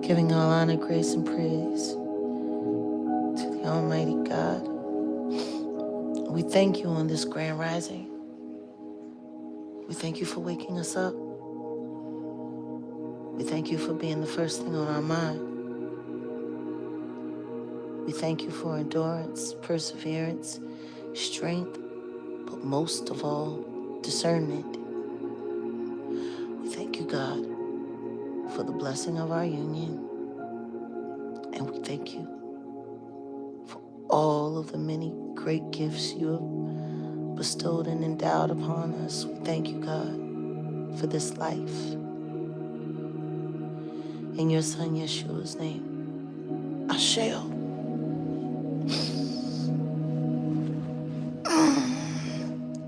Giving all honor, grace, and praise to the Almighty God. We thank you on this grand rising. We thank you for waking us up. We thank you for being the first thing on our mind. We thank you for endurance, perseverance, strength, but most of all, discernment. We thank you, God, for the blessing of our union. And we thank you for all of the many great gifts you have bestowed and endowed upon us. We thank you, God, for this life. In your Son, Yeshua's name, Asheo.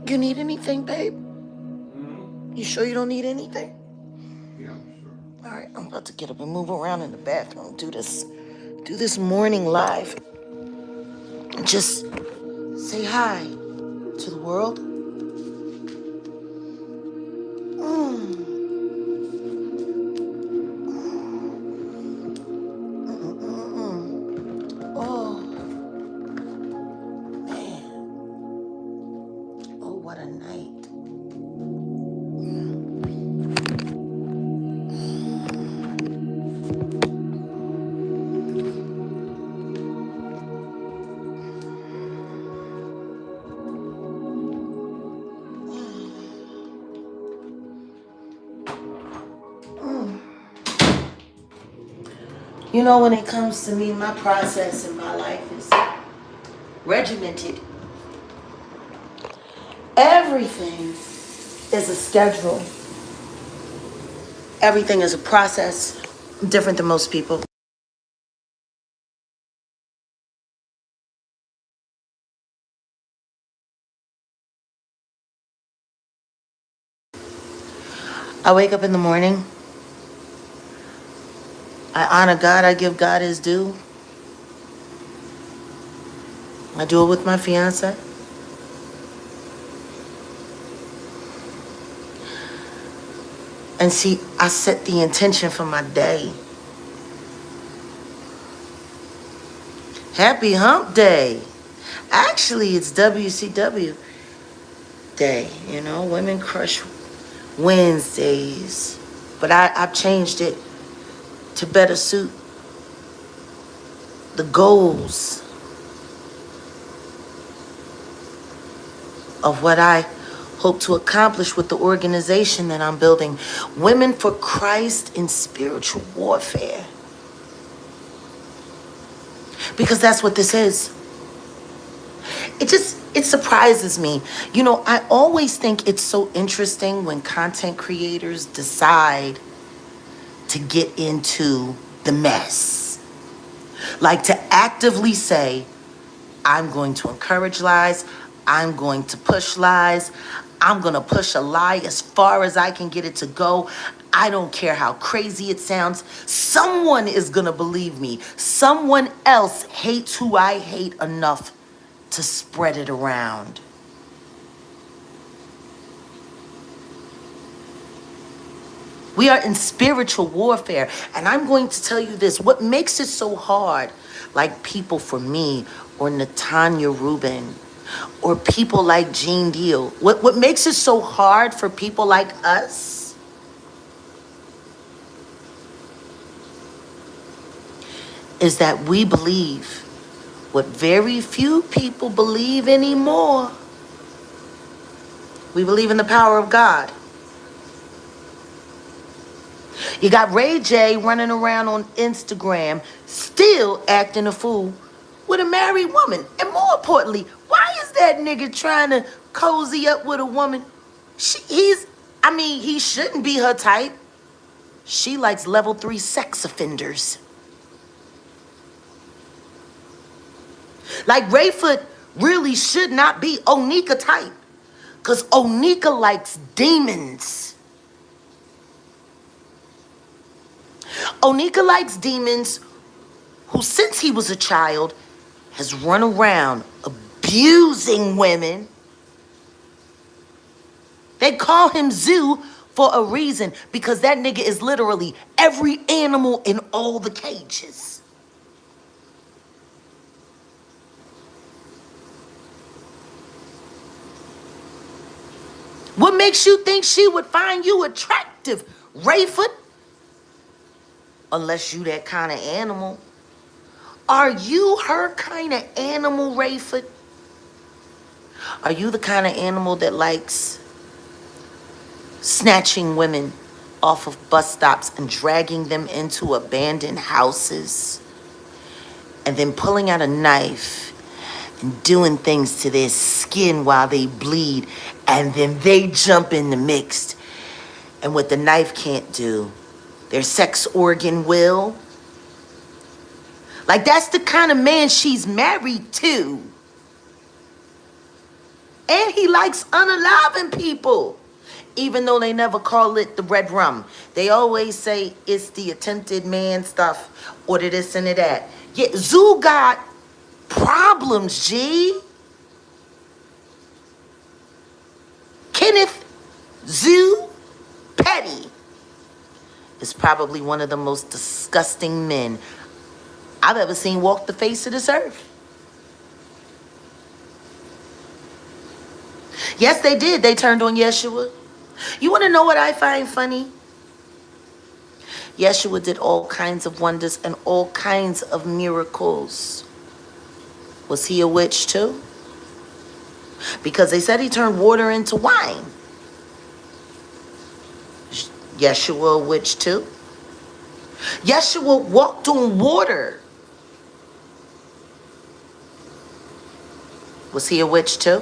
You need anything, babe? You sure you don't need anything? Yeah, sure. All right, I'm about to get up and move around in the bathroom. Do this morning live. And just say hi to the world. Oh, man. Oh, what a night. You know, when it comes to me, my process in my life is regimented. Everything is a schedule. Everything is a process. I'm different than most people. I wake up in the morning. I honor God. I give God his due. I do it with my fiance. And see, I set the intention for my day. Happy Hump Day. Actually, it's WCW Day, you know, Women Crush Wednesdays. But I've changed it to better suit the goals of what I hope to accomplish with the organization that I'm building. Women for Christ in Spiritual Warfare. Because that's what this is. It surprises me. You know, I always think it's so interesting when content creators decide to get into the mess. Like to actively say, I'm going to encourage lies. I'm going to push lies. I'm going to push a lie as far as I can get it to go. I don't care how crazy it sounds. Someone is going to believe me. Someone else hates who I hate enough to spread it around. We are in spiritual warfare. And I'm going to tell you this. What makes it so hard, like people for me, or Natanya Rubin, or people like Gene Deal, what makes it so hard for people like us is that we believe what very few people believe anymore. We believe in the power of God. You got Ray J running around on Instagram, still acting a fool with a married woman. And more importantly, why is that nigga trying to cozy up with a woman? He shouldn't be her type. She likes level 3 sex offenders. Like Rayford really should not be Onika type. Because Onika likes demons. Onika likes demons who, since he was a child, has run around abusing women. They call him Zoo for a reason, because that nigga is literally every animal in all the cages. What makes you think she would find you attractive, Rayford? Unless you that kind of animal. Are you her kind of animal, Rayford? Are you the kind of animal that likes snatching women off of bus stops and dragging them into abandoned houses and then pulling out a knife and doing things to their skin while they bleed, and then they jump in the mix, and what the knife can't do, their sex organ will? Like, that's the kind of man she's married to. And he likes unaliving people. Even though they never call it the red rum. They always say it's the attempted man stuff or the this and the that. Yeah, Zoo got problems, G. Kenneth Zoo Petty is probably one of the most disgusting men I've ever seen walk the face of this earth. Yes, they did. They turned on Yeshua. You want to know what I find funny? Yeshua did all kinds of wonders and all kinds of miracles. Was he a witch too? Because they said he turned water into wine. Yeshua a witch too? Yeshua walked on water. Was he a witch too?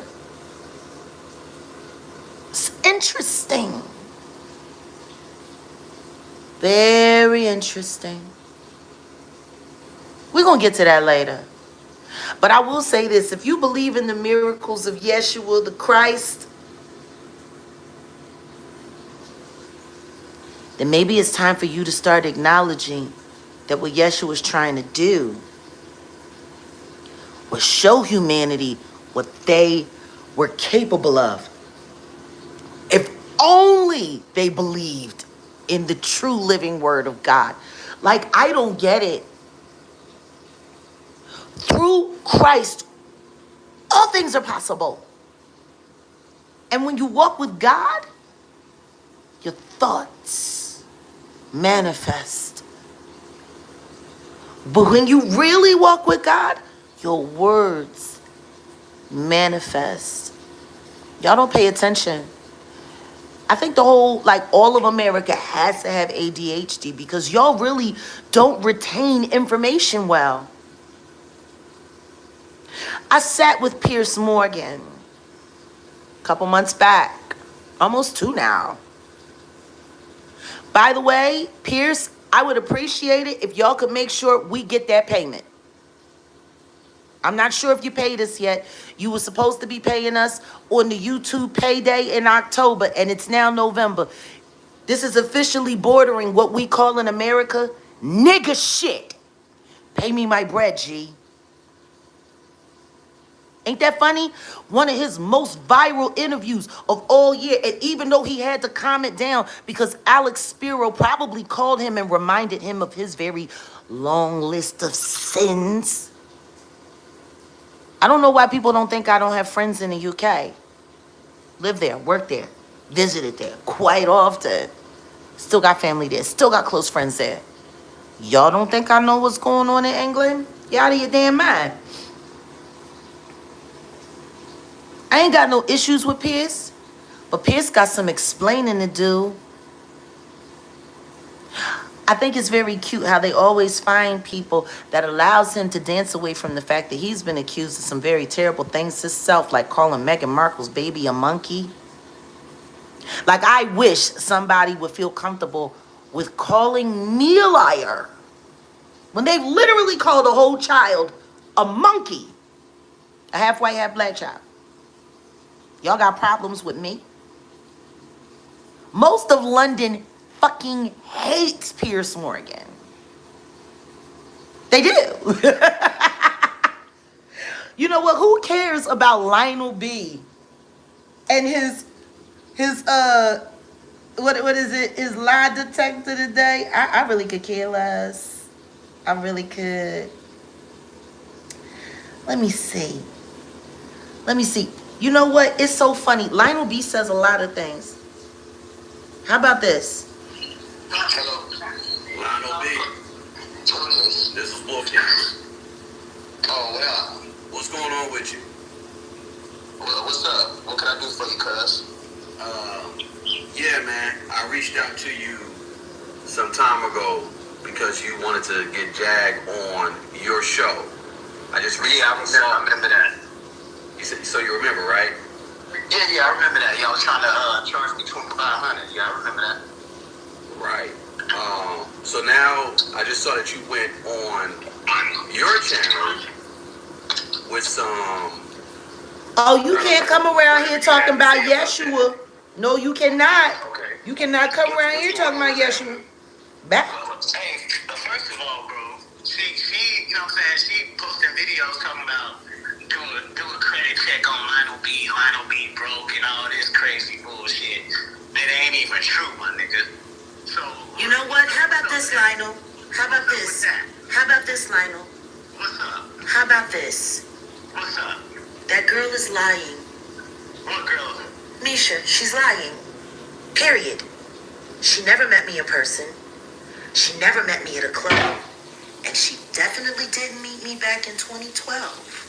It's interesting. Very interesting. We're going to get to that later. But I will say this. If you believe in the miracles of Yeshua the Christ, then maybe it's time for you to start acknowledging that what Yeshua was trying to do was show humanity what they were capable of. If only they believed in the true living word of God. Like, I don't get it. Through Christ, all things are possible. And when you walk with God, your thoughts manifest. But when you really walk with God, your words manifest. Y'all don't pay attention. I think the whole, like, all of America has to have ADHD because y'all really don't retain information well. I sat with Piers Morgan a couple months back, almost 2 now. By the way, Piers, I would appreciate it if y'all could make sure we get that payment. I'm not sure if you paid us yet. You were supposed to be paying us on the YouTube payday in October, and it's now November. This is officially bordering what we call in America nigga shit. Pay me my bread, G. Ain't that funny? One of his most viral interviews of all year. And even though he had to calm it down because Alex Spiro probably called him and reminded him of his very long list of sins. I don't know why people don't think I don't have friends in the UK. Live there, work there, visited there quite often. Still got family there, still got close friends there. Y'all don't think I know what's going on in England? Y'all out of your damn mind. I ain't got no issues with Pierce, but Pierce got some explaining to do. I think it's very cute how they always find people that allows him to dance away from the fact that he's been accused of some very terrible things himself, like calling Meghan Markle's baby a monkey. Like, I wish somebody would feel comfortable with calling me a liar when they've literally called a whole child a monkey. A half white, half black child. Y'all got problems with me? Most of London fucking hates Piers Morgan. They do. You know what? Who cares about Lionel B and his what is it? Is lie detector today? I really could care less. I really could. Let me see. Let me see. You know what? It's so funny. Lionel B says a lot of things. How about this? Hello. Lionel B. Who is this? This is Wolfgang. Oh, what up? What's going on with you? Well, what's up? What can I do for you, cuz? Yeah, man. I reached out to you some time ago because you wanted to get Jag on your show. I just I remember that. You said, so you remember, right? Yeah, I remember that. Y'all was trying to charge me $2,500. Yeah, I remember that. Right. So now I just saw that you went on your channel with some. Oh, you can't come around here talking about Yeshua. No, you cannot. Okay. You cannot come around here talking about Yeshua. Back. Hey, first of all, bro, she, you know what I'm saying? She posting videos talking about do a credit check on Lionel B. Lionel B broke and all this crazy bullshit that ain't even true, my nigga. So You know what? How about this, Lionel? How about this? How about this, Lionel? What's up? How about this? What's up? That girl is lying. What girl? Misha, she's lying. Period. She never met me in person. She never met me at a club. And she definitely didn't meet me back in 2012.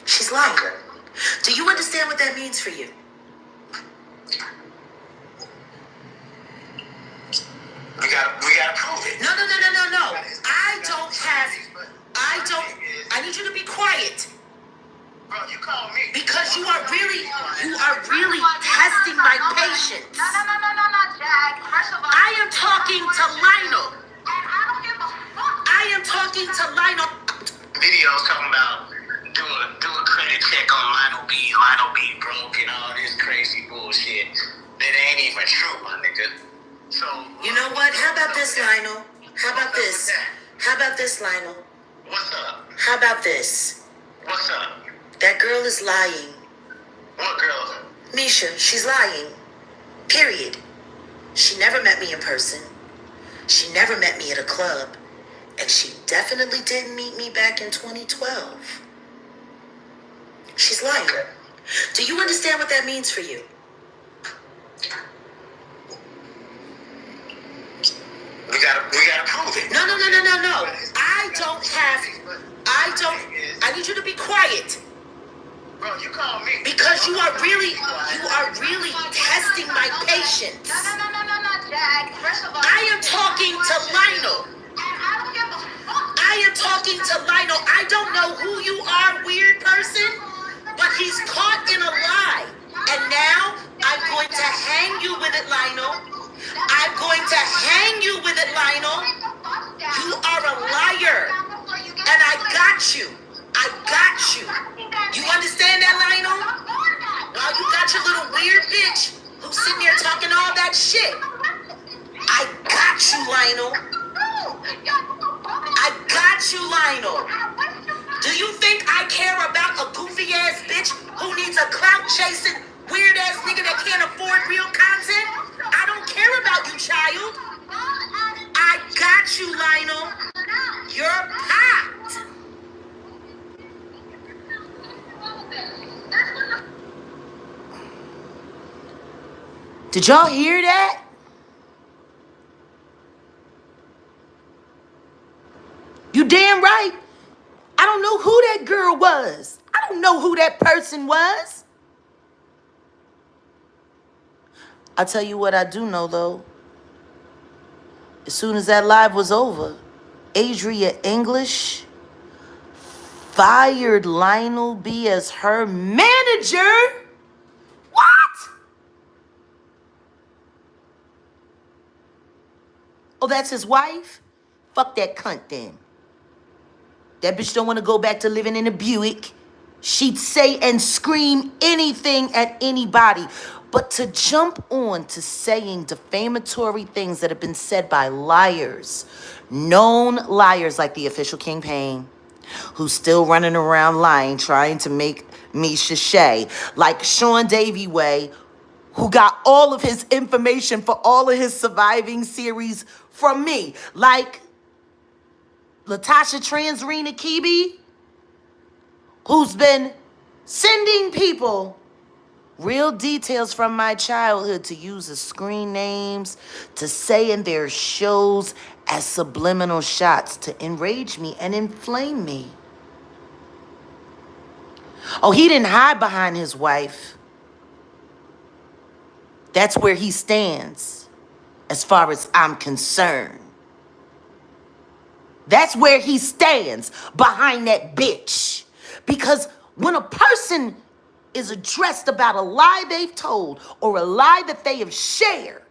She's lying. Do you understand what that means for you? We gotta prove it. No. I need you to be quiet. Bro, you call me. Because you are really testing my patience. No, Jag. First of all, I am talking to Lionel. and I don't give a fuck. I am talking to Lionel. Videos talking about do a credit check on Lionel B. Lionel B broke and all this crazy bullshit that ain't even true, my nigga. So You know what? How about this, Lionel? How about this? How about this, Lionel? What's up? How about this? What's up? That girl is lying. What girl? Misha, she's lying. Period. She never met me in person. She never met me at a club. And she definitely didn't meet me back in 2012. She's lying. Do you understand what that means for you? We gotta prove it. No. I need you to be quiet. Bro, you call me. Because you are really testing my patience. No, Jag. First of all, I am talking to Lionel. and I don't give a fuck. I am talking to Lionel. I don't know who you are, weird person, but he's caught in a lie. And now I'm going to hang you with it, Lionel. I'm going to hang you with it, Lionel. You are a liar. And I got you. I got you. You understand that, Lionel? Well, you got your little weird bitch who's sitting there talking all that shit. I got you, Lionel. I got you, Lionel. Do you think I care about a goofy ass bitch who needs a clout chasing weird ass nigga that can't afford real content? I don't care about you, child. I got you, Lionel. You're popped. Did y'all hear that? You damn right. I don't know who that girl was. I don't know who that person was. I'll tell you what I do know, though. As soon as that live was over, Adria English fired Lionel B as her manager. What? Oh, that's his wife? Fuck that cunt then. That bitch don't want to go back to living in a Buick. She'd say and scream anything at anybody. But to jump on to saying defamatory things that have been said by liars, known liars like the official King Payne, who's still running around lying, trying to make me shay, like Sean Davy Way, who got all of his information for all of his surviving series from me. Like Latasha Transrena Kibi, who's been sending people real details from my childhood to use as screen names, to say in their shows as subliminal shots to enrage me and inflame me. Oh, he didn't hide behind his wife. That's where he stands, as far as I'm concerned. That's where he stands, behind that bitch. Because when a person is addressed about a lie they've told or a lie that they have shared,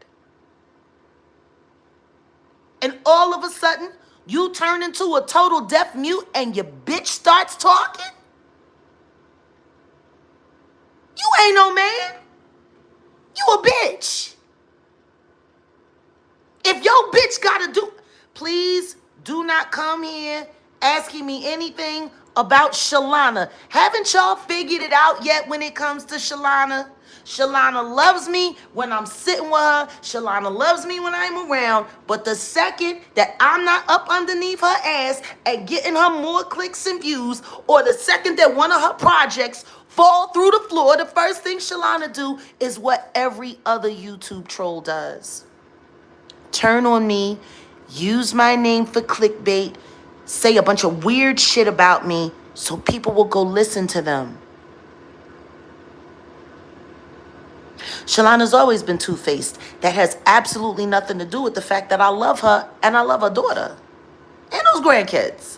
and all of a sudden you turn into a total deaf mute and your bitch starts talking, you ain't no man. You a bitch. If your bitch gotta do, please do not come here asking me anything about Shalana. Haven't y'all figured it out yet when it comes to Shalana? Shalana loves me when I'm sitting with her. Shalana loves me when I'm around. But the second that I'm not up underneath her ass and getting her more clicks and views, or the second that one of her projects fall through the floor, the first thing Shalana do is what every other YouTube troll does. Turn on me, use my name for clickbait, say a bunch of weird shit about me so people will go listen to them. Shalana's always been two-faced. That has absolutely nothing to do with the fact that I love her and I love her daughter and those grandkids.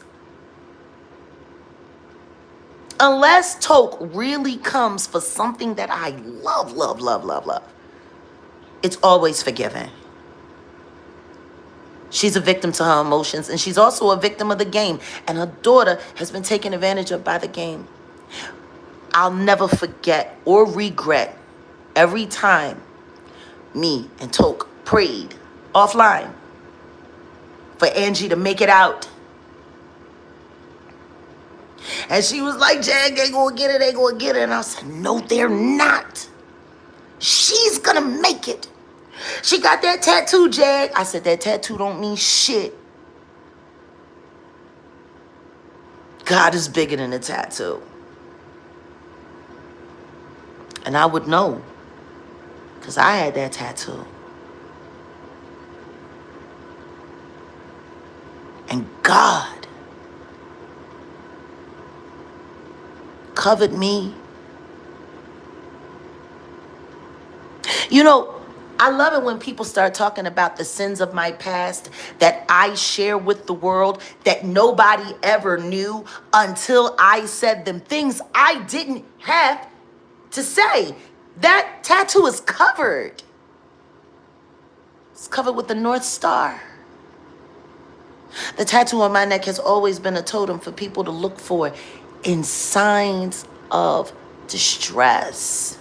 Unless Toke really comes for something that I love, it's always forgiven. She's a victim to her emotions, and she's also a victim of the game. And her daughter has been taken advantage of by the game. I'll never forget or regret every time me and Toke prayed offline for Angie to make it out. And she was like, Jag, they gonna get it, they gonna get it. And I said, no, they're not. She's gonna make it. She got that tattoo, Jag. I said, that tattoo don't mean shit. God is bigger than a tattoo. And I would know, because I had that tattoo. And God covered me. You know, I love it when people start talking about the sins of my past that I share with the world that nobody ever knew until I said them, things I didn't have to say. That tattoo is covered. It's covered with the North Star. The tattoo on my neck has always been a totem for people to look for in signs of distress.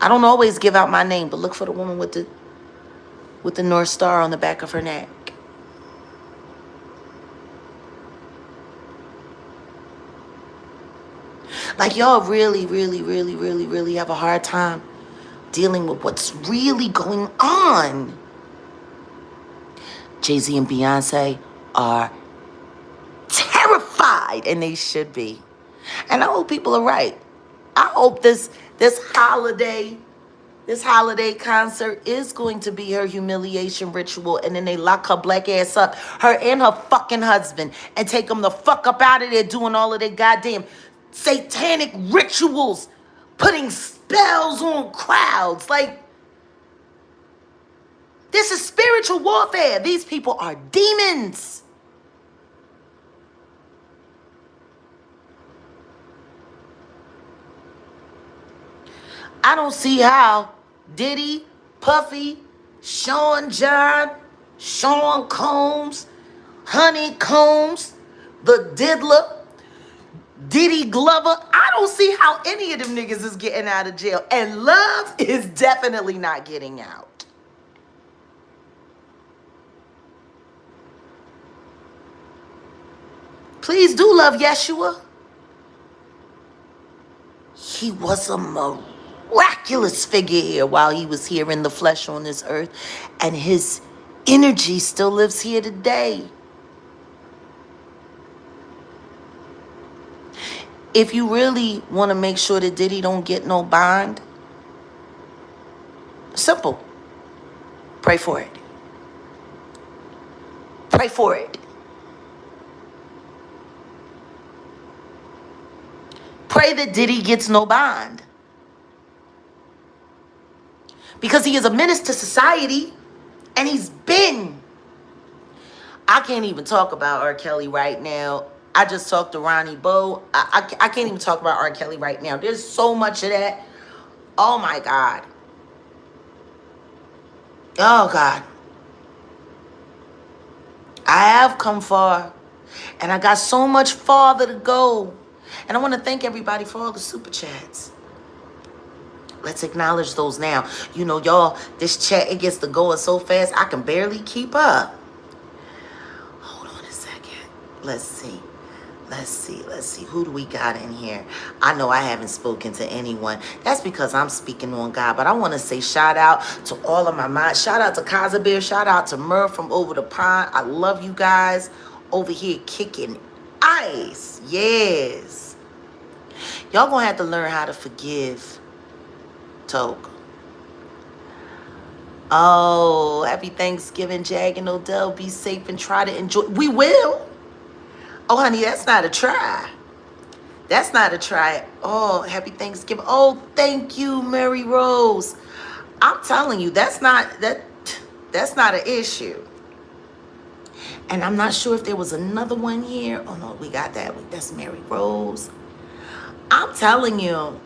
I don't always give out my name, but look for the woman with the North Star on the back of her neck. Like, y'all really have a hard time dealing with what's really going on. Jay-Z and Beyonce are terrified, and they should be. And I hope people are right. I hope this holiday concert is going to be her humiliation ritual, and then they lock her black ass up, her and her fucking husband, and take them the fuck up out of there doing all of their goddamn satanic rituals, putting spells on crowds. Like, this is spiritual warfare. These people are demons. I don't see how Diddy, Puffy, Sean John, Sean Combs, Honey Combs, the Diddler, Diddy Glover, I don't see how any of them niggas is getting out of jail. And Love is definitely not getting out. Please do love Yeshua. He was a Marine. miraculous figure here while he was here in the flesh on this earth. And his energy still lives here today. If you really want to make sure that Diddy don't get no bond, simple. Pray for it. Pray for it. Pray that Diddy gets no bond. Because he is a menace to society, and he's been. I can't even talk about R. Kelly right now. I just talked to Ronnie Bo. I can't even talk about R. Kelly right now. There's so much of that. Oh my God. Oh God. I have come far, and I got so much farther to go. And I want to thank everybody for all the super chats. Let's acknowledge those now. You know, y'all, this chat, it gets to going so fast, I can barely keep up. Hold on a second. Let's see. Who do we got in here? I know I haven't spoken to anyone. That's because I'm speaking on God. But I want to say shout out to all of my minds. Shout out to Kazabir. Shout out to Murph from over the pond. I love you guys over here kicking ice. Yes. Y'all gonna have to learn how to forgive. Toke. Oh, happy Thanksgiving, Jag and Odell. Be safe and try to enjoy. We will. Oh, honey, that's not a try. That's not a try. Oh, happy Thanksgiving. Oh, thank you, Mary Rose. I'm telling you, that's not an issue. And I'm not sure if there was another one here. Oh no, we got that. That's Mary Rose. I'm telling you,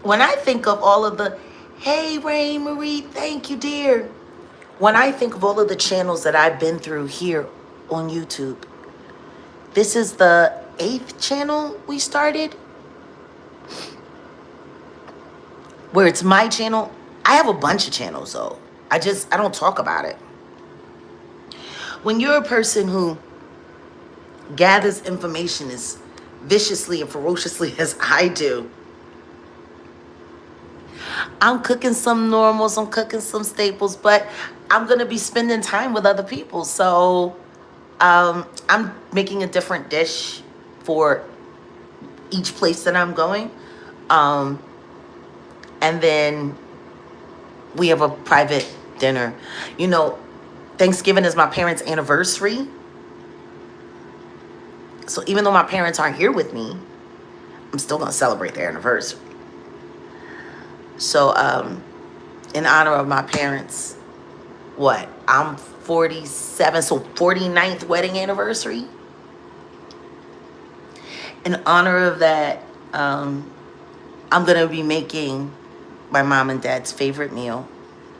when I think of all of the, hey, Ray Marie, thank you, dear. When I think of all of the channels that I've been through here on YouTube, this is the 8th channel we started, where it's my channel. I have a bunch of channels, though. I don't talk about it. When you're a person who gathers information as viciously and ferociously as I do, I'm cooking some normals, I'm cooking some staples, but I'm going to be spending time with other people. So I'm making a different dish for each place that I'm going. And then we have a private dinner. You know, Thanksgiving is my parents' anniversary. So even though my parents aren't here with me, I'm still going to celebrate their anniversary. So in honor of my parents, I'm 47, so 49th wedding anniversary. In honor of that, I'm going to be making my mom and dad's favorite meal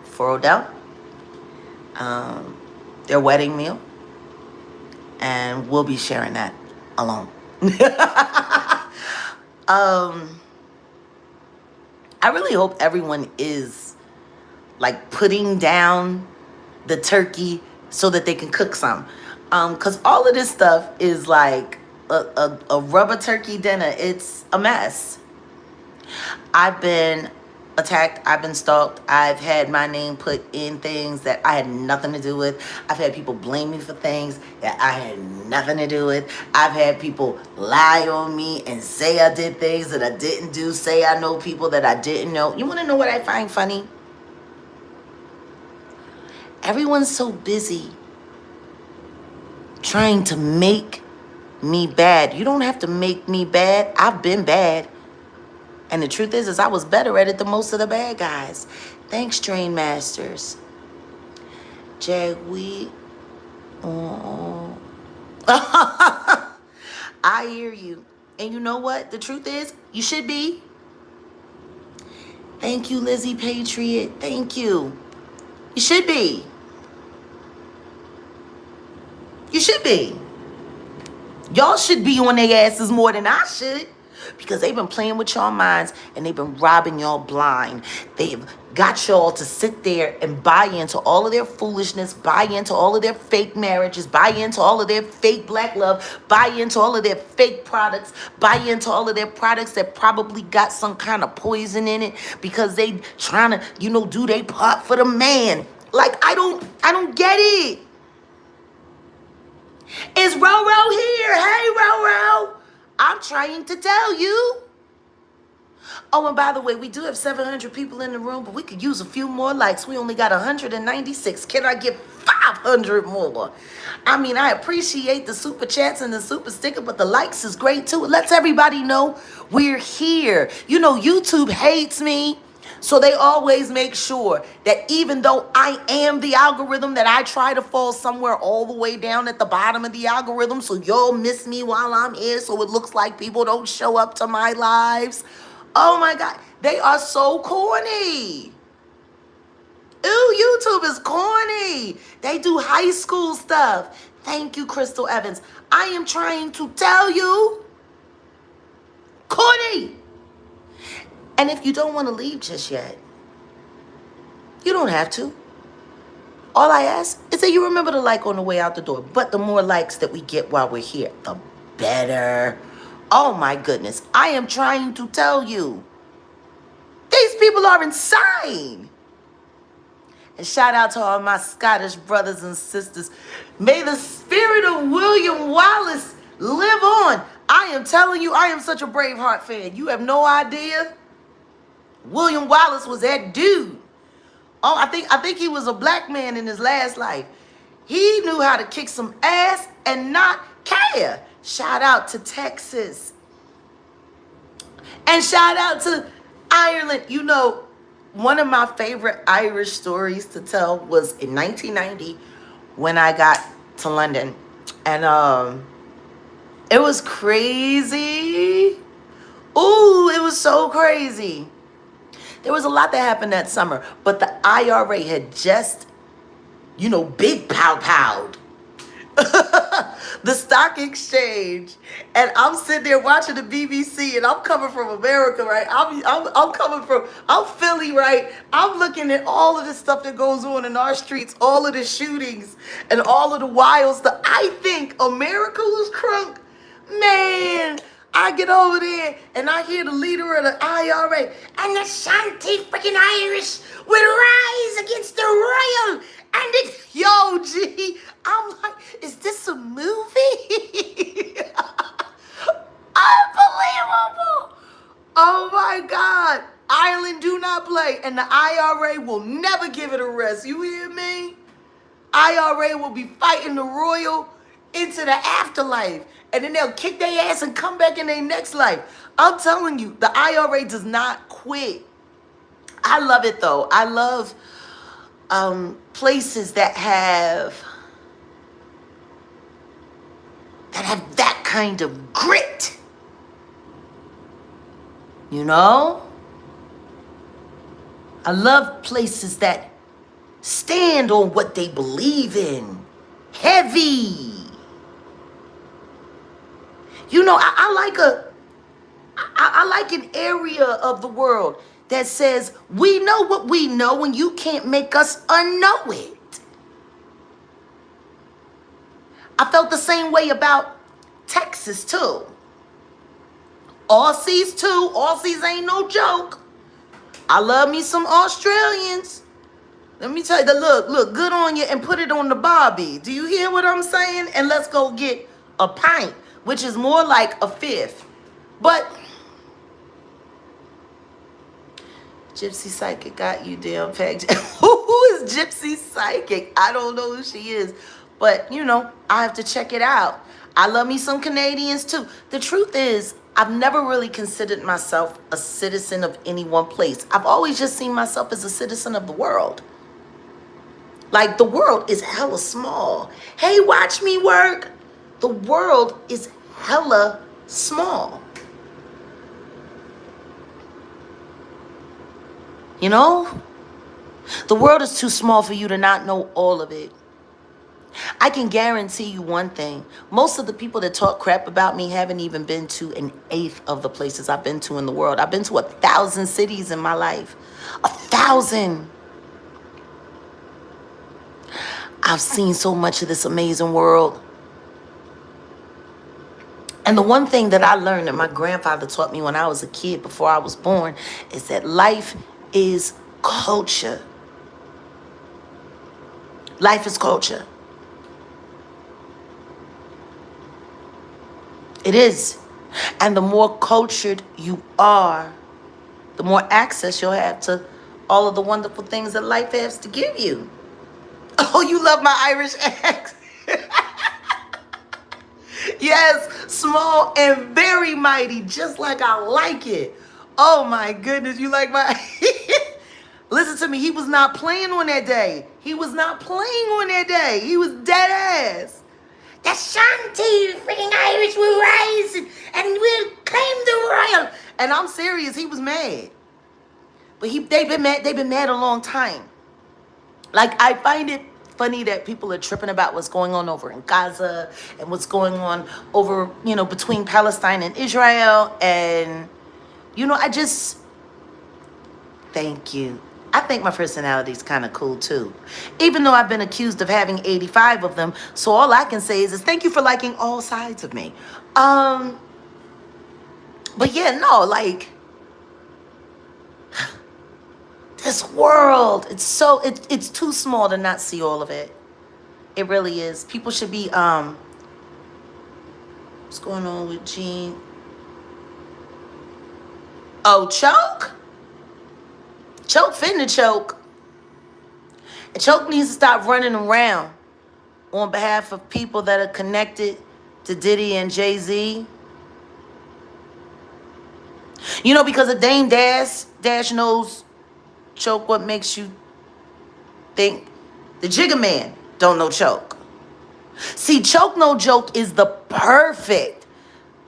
for Odell, their wedding meal, and we'll be sharing that alone. I really hope everyone is like putting down the turkey so that they can cook some. Because all of this stuff is like a rubber turkey dinner. It's a mess. I've been attacked. I've been stalked. I've had my name put in things that I had nothing to do with. I've had people blame me for things that I had nothing to do with. I've had people lie on me and say I did things that I didn't do. Say I know people that I didn't know. You want to know what I find funny? Everyone's so busy trying to make me bad. You don't have to make me bad. I've been bad. And the truth is I was better at it than most of the bad guys. Thanks, Drain Masters. Jaguar. Oh. I hear you. And you know what? The truth is, you should be. Thank you, Lizzie Patriot. Thank you. You should be. You should be. Y'all should be on their asses more than I should. Because they've been playing with y'all minds and they've been robbing y'all blind. They've got y'all to sit there and buy into all of their foolishness, buy into all of their fake marriages, buy into all of their fake black love, buy into all of their fake products, buy into all of their products that probably got some kind of poison in it because they trying to, do their part for the man. Like, I don't get it. Is Roro here? Hey, Roro. I'm trying to tell you. Oh, and by the way, we do have 700 people in the room, but we could use a few more likes. We only got 196. Can I get 500 more? I mean, I appreciate the super chats and the super sticker, but the likes is great too. It lets everybody know we're here. YouTube hates me, so they always make sure that even though I am the algorithm, that I try to fall somewhere all the way down at the bottom of the algorithm, so y'all miss me while I'm here, so it looks like people don't show up to my lives. Oh my God, they are so corny. Ooh, YouTube is corny. They do high school stuff. Thank you, Crystal Evans. I am trying to tell you, corny. And if you don't want to leave just yet, you don't have to. All I ask is that you remember to like on the way out the door. But the more likes that we get while we're here, the better. Oh my goodness. I am trying to tell you. These people are insane. And shout out to all my Scottish brothers and sisters. May the spirit of William Wallace live on. I am telling you, I am such a Braveheart fan. You have no idea. William Wallace was that dude. Oh, I think he was a black man in his last life. He knew how to kick some ass and not care. Shout out to Texas. And shout out to Ireland. One of my favorite Irish stories to tell was in 1990 when I got to London. And it was crazy. Ooh, it was so crazy. There was a lot that happened that summer, but the IRA had just, big pow-powed the stock exchange. And I'm sitting there watching the BBC, and I'm coming from America, right? I'm Philly, right? I'm looking at all of the stuff that goes on in our streets, all of the shootings and all of the wild stuff. I think America was crunk. Man, I get over there and I hear the leader of the IRA, and the Shanty freaking Irish would rise against the royal. And yo, G, I'm like, is this a movie? Unbelievable. Oh my God. Ireland do not play, and the IRA will never give it a rest. You hear me? IRA will be fighting the royal into the afterlife, and then they'll kick their ass and come back in their next life. I'm telling you, the IRA does not quit. I love it though. I love places that have that kind of grit. I love places that stand on what they believe in. Heavy. I like an area of the world that says, we know what we know and you can't make us unknow it. I felt the same way about Texas too. Aussies too. Aussies ain't no joke. I love me some Australians. Let me tell you, look good on you and put it on the barbie. Do you hear what I'm saying? And let's go get a pint, which is more like a fifth. But Gypsy Psychic got you damn pegged. Who is Gypsy Psychic? I don't know who she is. But, I have to check it out. I love me some Canadians too. The truth is, I've never really considered myself a citizen of any one place. I've always just seen myself as a citizen of the world. Like, the world is hella small. Hey, watch me work. The world is hella small. The world is too small for you to not know all of it. I I can guarantee you one thing. Most of the people that talk crap about me haven't even been to an eighth of the places I've been to in the world. I've been to 1,000 cities in my life. 1,000. I've seen so much of this amazing world. And the one thing that I learned that my grandfather taught me when I was a kid before I was born is that life is culture. Life is culture. It is. And the more cultured you are, the more access you'll have to all of the wonderful things that life has to give you. Oh, you love my Irish accent. Yes, small and very mighty, just like I like it. Oh my goodness, you like my... Listen to me, he was not playing on that day. He was not playing on that day. He was dead ass. The Shanty freaking Irish will rise and we'll claim the royal. And I'm serious, he was mad. But they've been mad a long time. Like, I find it funny that people are tripping about what's going on over in Gaza and what's going on over, between Palestine and Israel. And, I just, thank you. I think my personality is kind of cool too. Even though I've been accused of having 85 of them. So all I can say is thank you for liking all sides of me. But yeah, no, like, this world, it's too small to not see all of it. It really is. People should be, what's going on with Gene? Oh, choke? Choke finna choke. And Choke needs to stop running around on behalf of people that are connected to Diddy and Jay-Z. Because a Dame Dash knows Choke what makes you think the Jigga Man don't know Choke. See, Choke No Joke is the perfect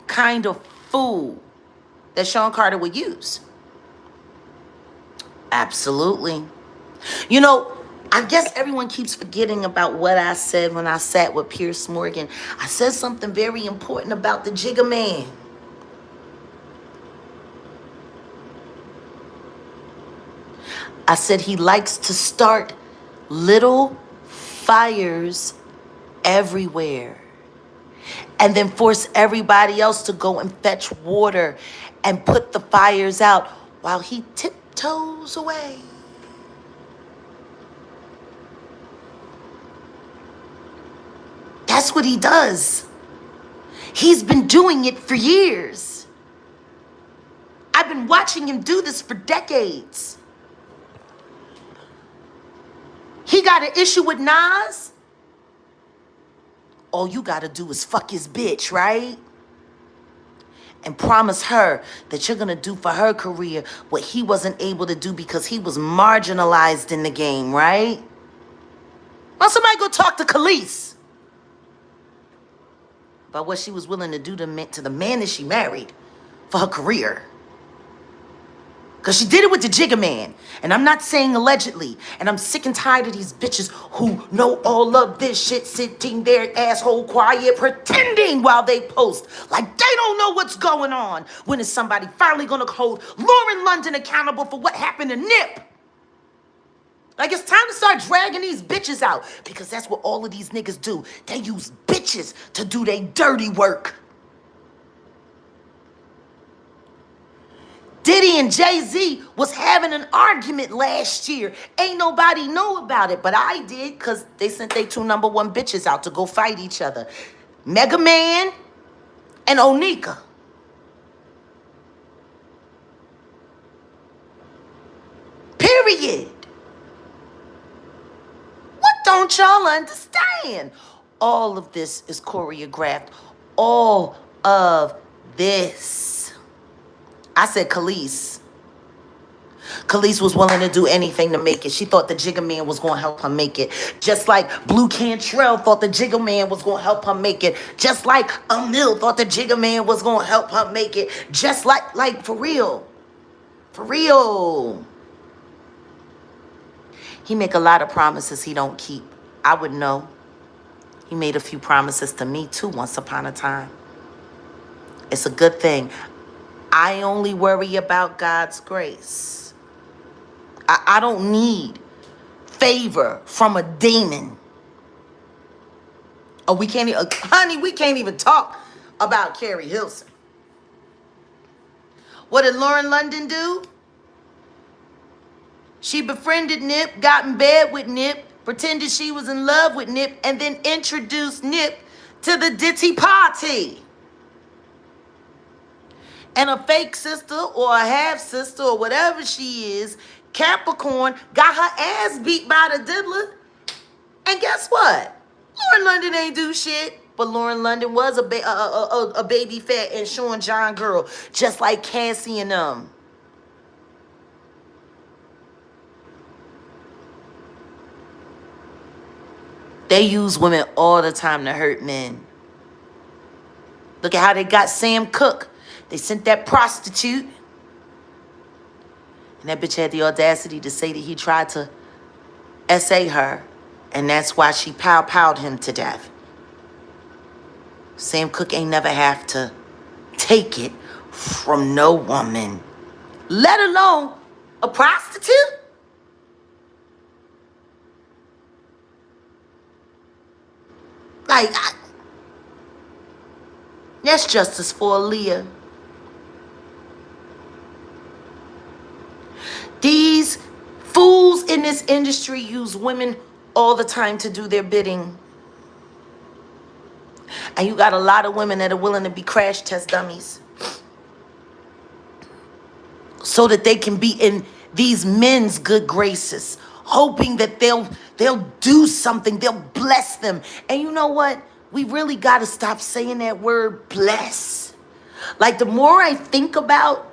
kind of fool that Sean Carter would use. Absolutely. I guess everyone keeps forgetting about what I said when I sat with Pierce Morgan. I said something very important about the Jigga Man. I said he likes to start little fires everywhere and then force everybody else to go and fetch water and put the fires out while he tiptoes away. That's what he does. He's been doing it for years. I've been watching him do this for decades. He got an issue with Nas. All you gotta do is fuck his bitch, right? And promise her that you're gonna do for her career what he wasn't able to do because he was marginalized in the game, right? Well, somebody go talk to Khalees about what she was willing to do to the man that she married for her career. Because she did it with the Jigga Man. And I'm not saying allegedly. And I'm sick and tired of these bitches who know all of this shit sitting there asshole quiet pretending while they post. Like they don't know what's going on. When is somebody finally going to hold Lauren London accountable for what happened to Nip? Like it's time to start dragging these bitches out. Because that's what all of these niggas do. They use bitches to do their dirty work. Diddy and Jay-Z was having an argument last year. Ain't nobody know about it, but I did because they sent their two #1 bitches out to go fight each other. Mega Man and Onika. Period. What don't y'all understand? All of this is choreographed. All of this. I said Khalees. Khalees was willing to do anything to make it. She thought the Jigga Man was going to help her make it. Just like Blue Cantrell thought the Jigga Man was going to help her make it. Just like Emil thought the Jigga Man was going to help her make it. Just like for real. For real. He make a lot of promises he don't keep. I would know. He made a few promises to me too once upon a time. It's a good thing. I only worry about God's grace. I don't need favor from a demon. Oh, we can't, honey, we can't even talk about Carrie Hilson. What did Lauren London do? She befriended Nip, got in bed with Nip, pretended she was in love with Nip, and then introduced Nip to the Ditty party. And a fake sister or a half sister or whatever she is, Capricorn, got her ass beat by the diddler. And guess what? Lauren London ain't do shit. But Lauren London was a baby fat and Sean John girl, just like Cassie and them. They use women all the time to hurt men. Look at how they got Sam Cooke. They sent that prostitute. And that bitch had the audacity to say that he tried to SA her. And that's why she pow-powed him to death. Sam Cooke ain't never have to take it from no woman, let alone a prostitute. Like, that's justice for Aaliyah. These fools in this industry use women all the time to do their bidding. And you got a lot of women that are willing to be crash test dummies so that they can be in these men's good graces, hoping that they'll do something, they'll bless them. And you know what? We really got to stop saying that word bless. Like, the more I think about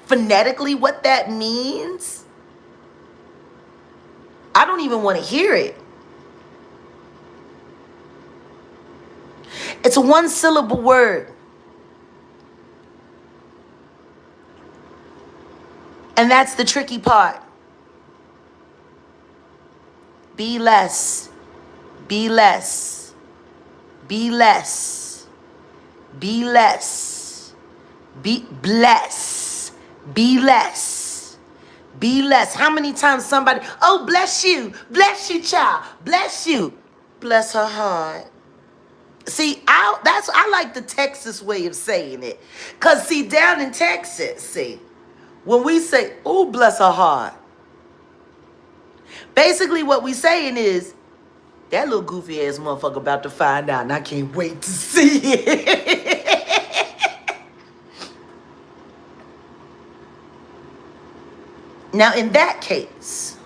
phonetically what that means, I don't even want to hear it. It's a one-syllable word. And that's the tricky part. Be less. Be less. Be less. Be less. Be bless. Be less. Be less. How many times somebody, oh, bless you, child, bless you, bless her heart. See, I like the Texas way of saying it. Because, see, down in Texas, see, when we say, oh, bless her heart, basically what we saying is, that little goofy ass motherfucker about to find out, and I can't wait to see it. Now, in that case,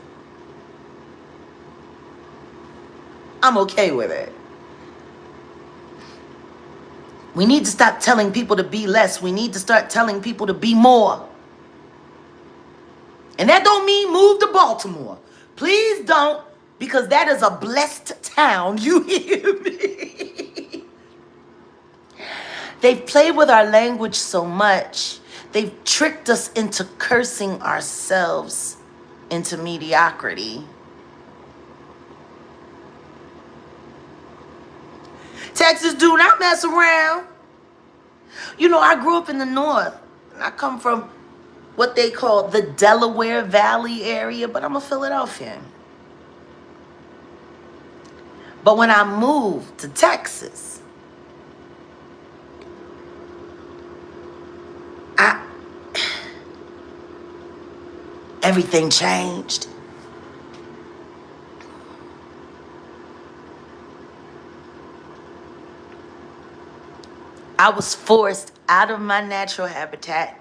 I'm okay with it. We need to stop telling people to be less. We need to start telling people to be more. And that don't mean move to Baltimore. Please don't, because that is a blessed town. You hear me? They've played with our language so much. They've tricked us into cursing ourselves into mediocrity. Texas do not mess around. You know, I grew up in the North. And I come from what they call the Delaware Valley area, but I'm a Philadelphian. But when I moved to Texas, everything changed. I was forced out of my natural habitat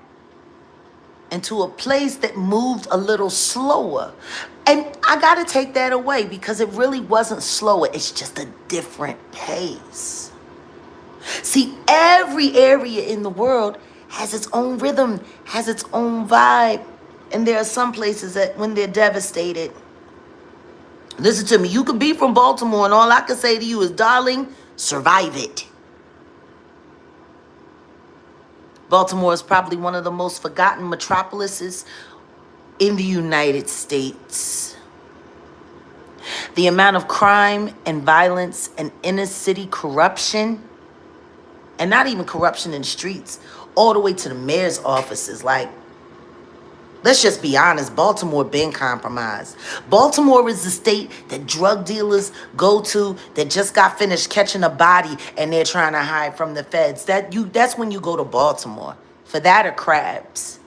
into a place that moved a little slower. And I got to take that away because it really wasn't slower. It's just a different pace. See, every area in the world has its own rhythm, has its own vibe. And there are some places that when they're devastated, listen to me, you could be from Baltimore and all I can say to you is, darling, survive it. Baltimore is probably one of the most forgotten metropolises in the United States. The amount of crime and violence and inner city corruption, and not even corruption in the streets, all the way to the mayor's offices. Like, let's just be honest, Baltimore been compromised. Baltimore is the state that drug dealers go to that just got finished catching a body and they're trying to hide from the feds. That's when you go to Baltimore. For that or crabs.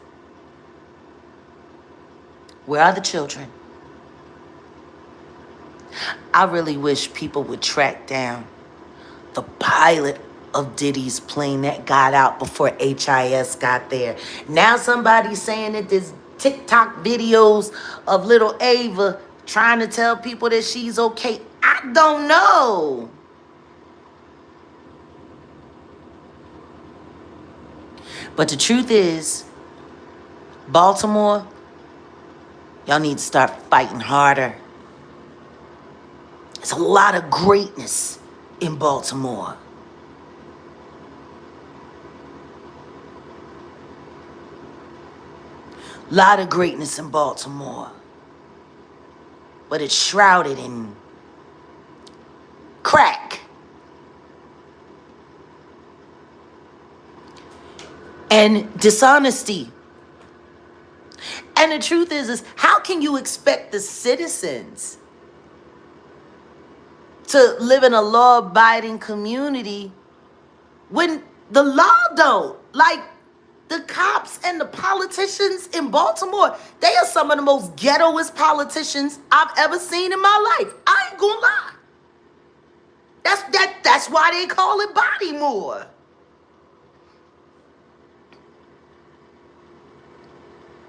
Where are the children? I really wish people would track down the pilot of Diddy's plane that got out before HIS got there. Now somebody's saying that there's TikTok videos of little Ava trying to tell people that she's okay. I don't know. But the truth is, Baltimore, y'all need to start fighting harder. There's a lot of greatness in Baltimore. A lot of greatness in Baltimore. But it's shrouded in crack. And dishonesty. And the truth is how can you expect the citizens to live in a law-abiding community when the law don't? Like, the cops and the politicians in Baltimore, they are some of the most ghettoest politicians I've ever seen in my life. I ain't gonna lie. That's why they call it Bodymore.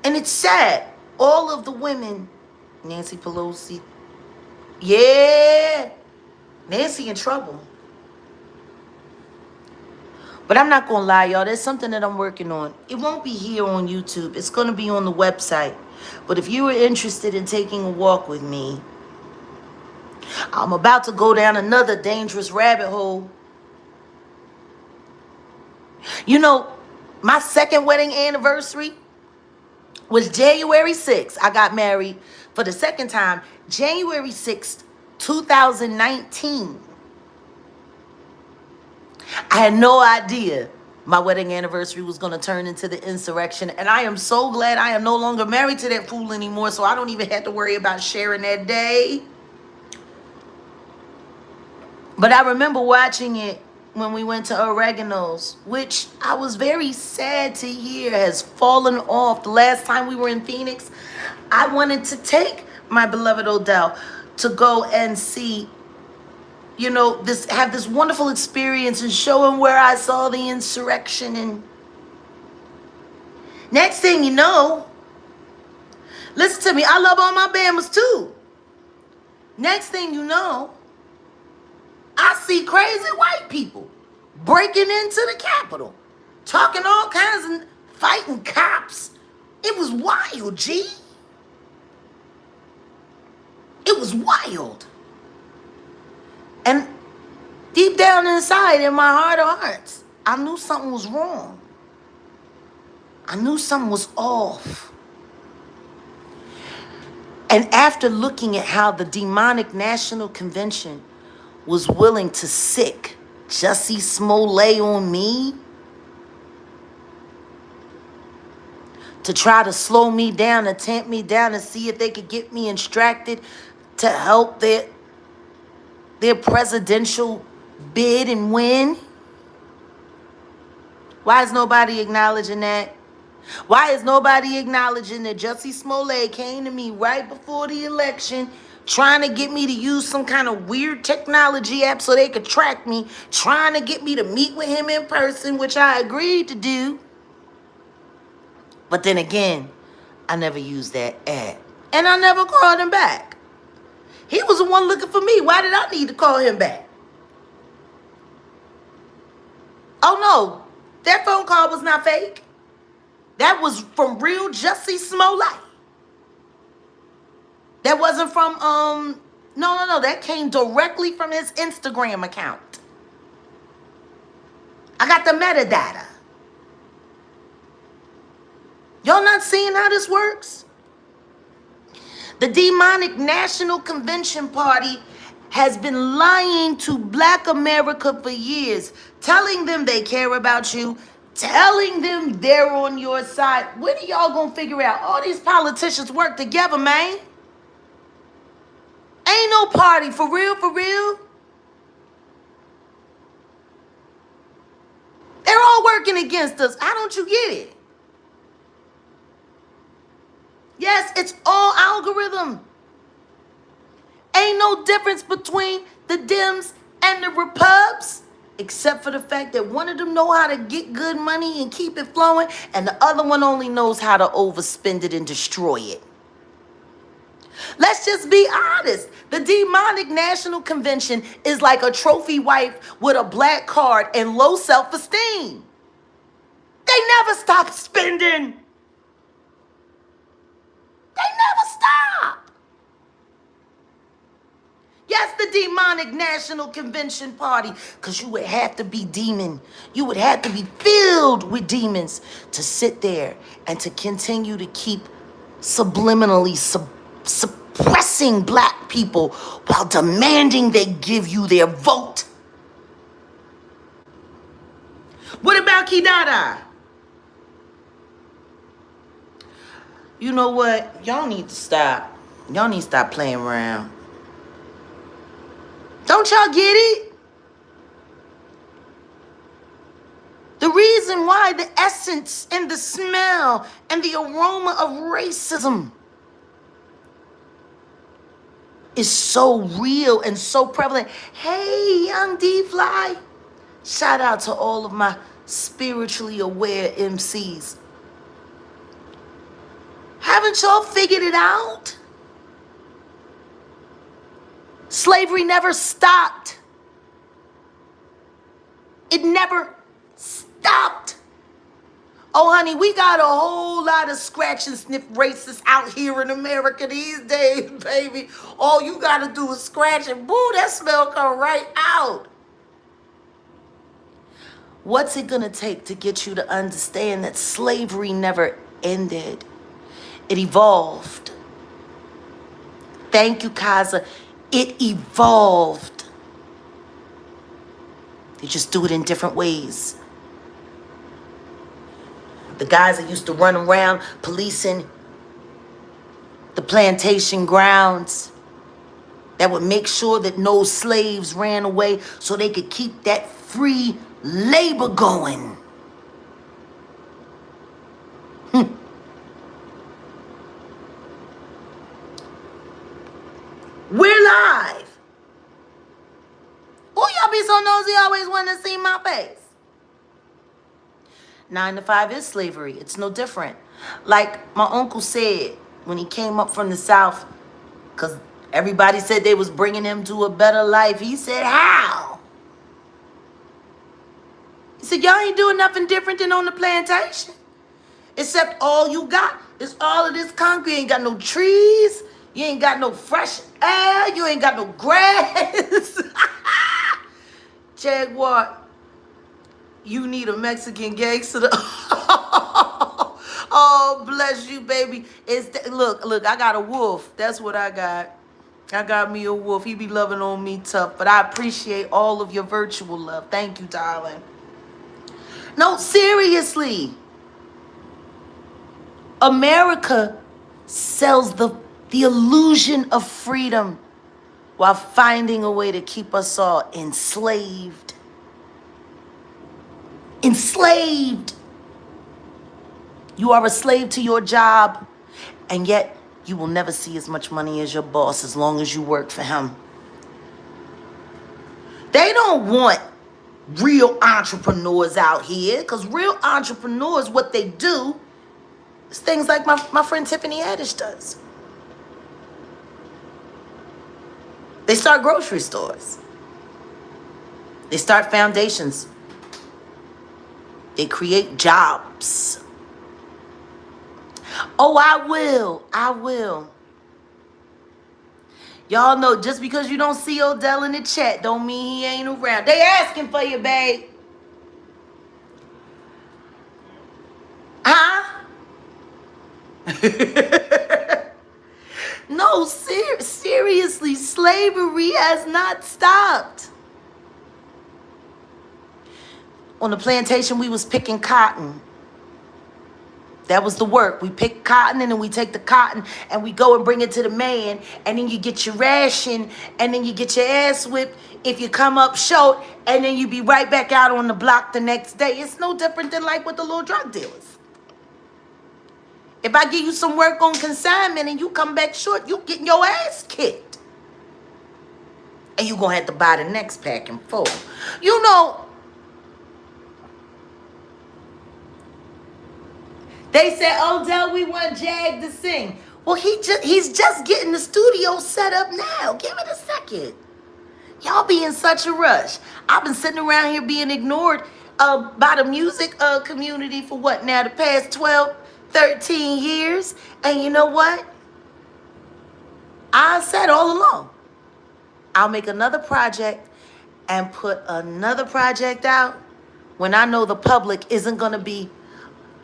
And it's sad. All of the women, Nancy Pelosi, yeah, Nancy in trouble. But I'm not going to lie, y'all. There's something that I'm working on. It won't be here on YouTube. It's going to be on the website. But if you are interested in taking a walk with me, I'm about to go down another dangerous rabbit hole. You know, my second wedding anniversary was January 6th. I got married for the second time, January 6th, 2019. I had no idea my wedding anniversary was going to turn into the insurrection. And I am so glad I am no longer married to that fool anymore, so I don't even have to worry about sharing that day. But I remember watching it when we went to Oregano's, which I was very sad to hear has fallen off. The last time we were in Phoenix, I wanted to take my beloved Odell to go and see, you know, have this wonderful experience and show him where I saw the insurrection. And next thing you know, listen to me, I love all my Bamas too. Next thing you know, I see crazy white people breaking into the Capitol, talking all kinds and fighting cops. It was wild, G. It was wild. And deep down inside, in my heart of hearts, I knew something was wrong. I knew something was off. And after looking at how the demonic National Convention was willing to sick Jussie Smollett on me, to try to slow me down and tamp me down and see if they could get me extracted to help their presidential bid and win. Why is nobody acknowledging that? Why is nobody acknowledging that Jussie Smollett came to me right before the election trying to get me to use some kind of weird technology app so they could track me, trying to get me to meet with him in person, which I agreed to do. But then again, I never used that app. And I never called him back. He was the one looking for me. Why did I need to call him back? Oh no, that phone call was not fake. That was from real Jussie Smollett. That wasn't from, no, that came directly from his Instagram account. I got the metadata. Y'all not seeing how this works? The demonic National Convention Party has been lying to Black America for years, telling them they care about you, telling them they're on your side. When are y'all gonna figure out all these politicians work together, man? Ain't no party, for real, for real. They're all working against us. How don't you get it? Yes, it's all algorithm. Ain't no difference between the Dems and the Repubs, except for the fact that one of them know how to get good money and keep it flowing, and the other one only knows how to overspend it and destroy it. Let's just be honest. The demonic National Convention is like a trophy wife with a black card and low self-esteem. They never stop spending. They never stop. Yes, the demonic National Convention Party, because you would have to be demon. You would have to be filled with demons to sit there and to continue to keep subliminally suppressing black people while demanding they give you their vote. What about Kidada? You know what? Y'all need to stop. Y'all need to stop playing around. Don't y'all get it? The reason why the essence and the smell and the aroma of racism is so real and so prevalent. Hey, young D-Fly. Shout out to all of my spiritually aware MCs. Haven't y'all figured it out? Slavery never stopped. It never stopped. Oh, honey, we got a whole lot of scratch and sniff racists out here in America these days, baby. All you got to do is scratch and boo, that smell come right out. What's it going to take to get you to understand that slavery never ended? It evolved. Thank you, Kaza. It evolved. They just do it in different ways. The guys that used to run around policing the plantation grounds, that would make sure that no slaves ran away so they could keep that free labor going. We're live. Oh, y'all be so nosy, always want to see my face. 9 to 5 is slavery. It's no different. Like my uncle said when he came up from the South, because everybody said they was bringing him to a better life. He said, how? He said, y'all ain't doing nothing different than on the plantation. Except all you got is all of this concrete. You ain't got no trees. You ain't got no fresh air. You ain't got no grass. Jaguar, you need a Mexican gangster. Oh, bless you, baby. Look, I got a wolf. That's what I got. I got me a wolf. He be loving on me tough. But I appreciate all of your virtual love. Thank you, darling. No, seriously. America sells the illusion of freedom while finding a way to keep us all enslaved. Enslaved. You are a slave to your job, and yet you will never see as much money as your boss as long as you work for him. They don't want real entrepreneurs out here, because real entrepreneurs, what they do is things like my friend Tiffany Haddish does. They start grocery stores. They start foundations. They create jobs. Oh, I will. Y'all know just because you don't see Odell in the chat don't mean he ain't around. They asking for you, babe. Huh? No, seriously, slavery has not stopped. On the plantation, we was picking cotton. That was the work. We pick cotton and then we take the cotton and we go and bring it to the man, and then you get your ration and then you get your ass whipped if you come up short, and then you be right back out on the block the next day. It's no different than like with the little drug dealers. If I give you some work on consignment and you come back short, you getting your ass kicked. And you gonna have to buy the next pack in full. You know, they said, "Oh, Del, we want Jag to sing." Well, he's just getting the studio set up now. Give it a second. Y'all be in such a rush. I've been sitting around here being ignored by the music community for what now? The past 12, 13 years. And you know what? I said all along, I'll make another project and put another project out when I know the public isn't going to be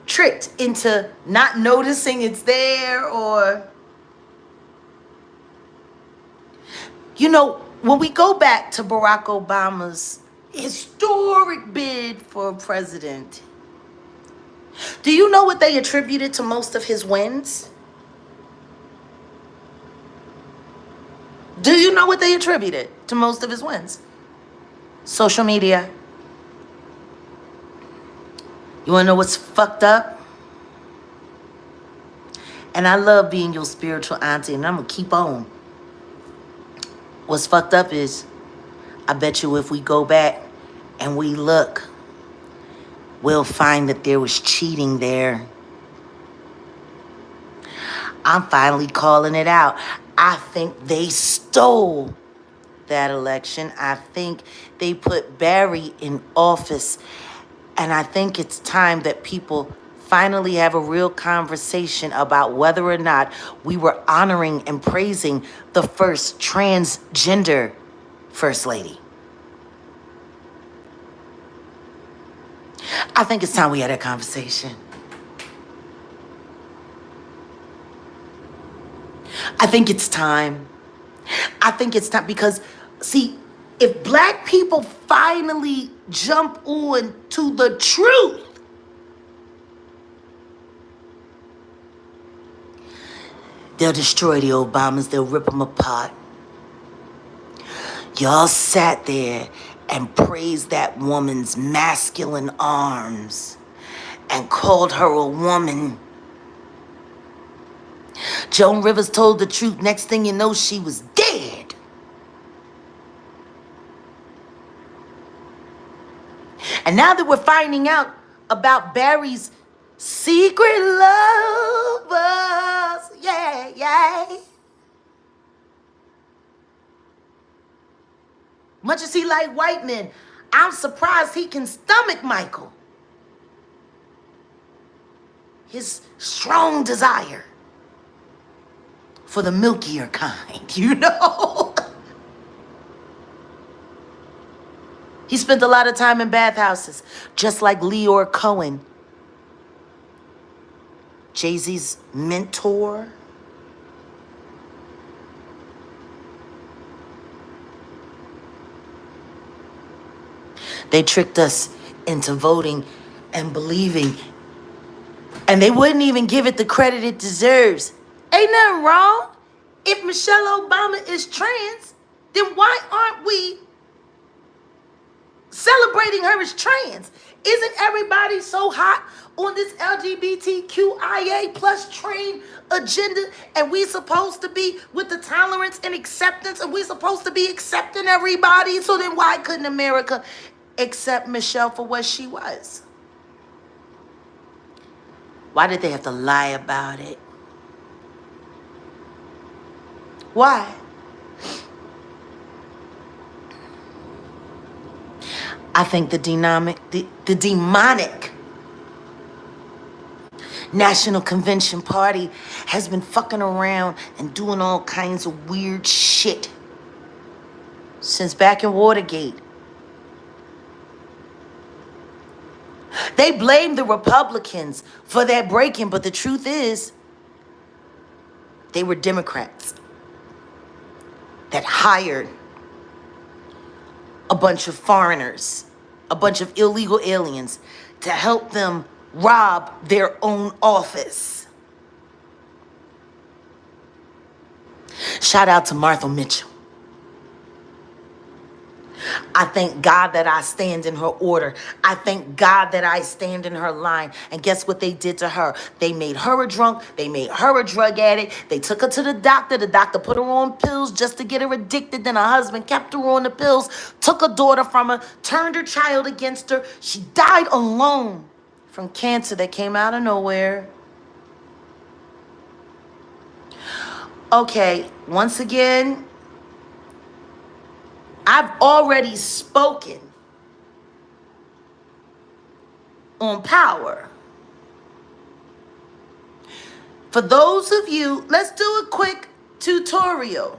tricked into not noticing it's there. Or, you know, when we go back to Barack Obama's historic bid for president, do you know what they attributed to most of his wins? Do you know what they attributed to most of his wins? Social media. You want to know what's fucked up? And I love being your spiritual auntie, and I'm going to keep on. What's fucked up is, I bet you if we go back and we look, we'll find that there was cheating there. I'm finally calling it out. I think they stole that election. I think they put Barry in office. And I think it's time that people finally have a real conversation about whether or not we were honoring and praising the first transgender first lady. I think it's time we had that conversation. I think it's time. I think it's time because, see, if black people finally jump on to the truth, they'll destroy the Obamas. They'll rip them apart. Y'all sat there and praised that woman's masculine arms and called her a woman. Joan Rivers told the truth. Next thing you know, she was dead. And now that we're finding out about Barry's secret lovers, yeah. Much as he like white men, I'm surprised he can stomach Michael. His strong desire for the milkier kind, you know? He spent a lot of time in bathhouses, just like Leor Cohen, Jay-Z's mentor. They tricked us into voting and believing, and they wouldn't even give it the credit it deserves. Ain't nothing wrong. If Michelle Obama is trans, then why aren't we celebrating her as trans? Isn't everybody so hot on this LGBTQIA plus train agenda? And we supposed to be with the tolerance and acceptance, and we supposed to be accepting everybody. So then why couldn't America accept Michelle for what she was? Why did they have to lie about it? Why? I think the demonic National Convention Party has been fucking around and doing all kinds of weird shit since back in Watergate. They blame the Republicans for that break-in, but the truth is, They were Democrats that hired a bunch of foreigners, a bunch of illegal aliens to help them rob their own office. Shout out to Martha Mitchell. I thank God that I stand in her order. I thank God that I stand in her line. And guess what they did to her? They made her a drunk. They made her a drug addict. They took her to the doctor. The doctor put her on pills just to get her addicted. Then her husband kept her on the pills, took her daughter from her, turned her child against her. She died alone from cancer that came out of nowhere. Okay, once again, I've already spoken on power. For those of you, let's do a quick tutorial.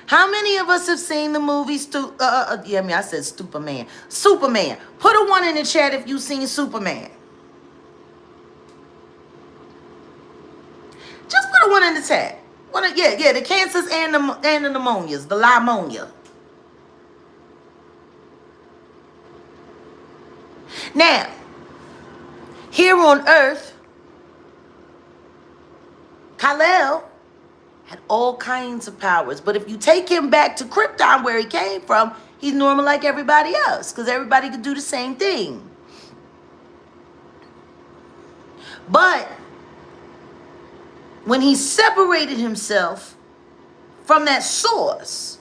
How many of us have seen the movie I said Superman. Superman. Put a 1 in the chat if you've seen Superman. Just put a 1 in the chat. Yeah, the cancers and the pneumonias, the limonia. Now, here on Earth, Kal-El had all kinds of powers. But if you take him back to Krypton, where he came from, he's normal like everybody else, because everybody could do the same thing. But when he separated himself from that source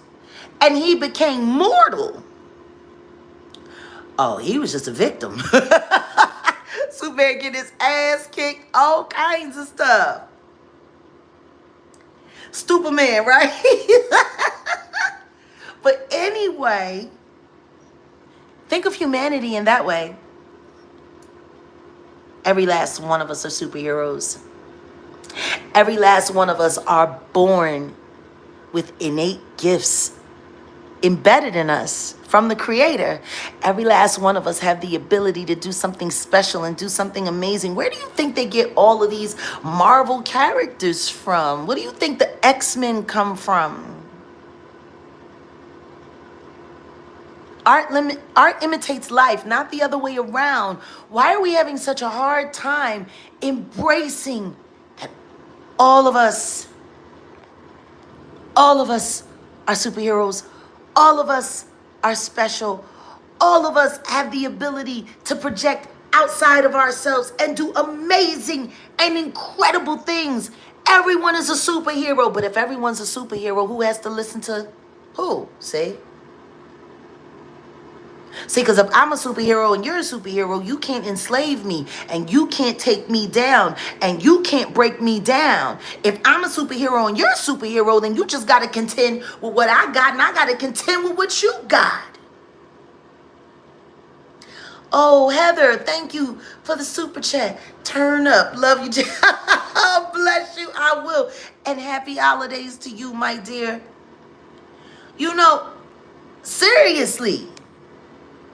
and he became mortal, oh, he was just a victim. Superman get his ass kicked, all kinds of stuff. Superman, right? But anyway, think of humanity in that way. Every last one of us are superheroes. Every last one of us are born with innate gifts embedded in us from the Creator. Every last one of us have the ability to do something special and do something amazing. Where do you think they get all of these Marvel characters from? What do you think the X-Men come from? Art imitates life, not the other way around. Why are we having such a hard time embracing that all of us are superheroes? All of us are special. All of us have the ability to project outside of ourselves and do amazing and incredible things. Everyone is a superhero, but if everyone's a superhero, who has to listen to who? See, because if I'm a superhero and you're a superhero, you can't enslave me and you can't take me down and you can't break me down. If I'm a superhero and you're a superhero, then you just got to contend with what I got and I got to contend with what you got. Oh, Heather, thank you for the super chat. Turn up. Love you. Bless you. I will. And happy holidays to you, my dear. You know, seriously.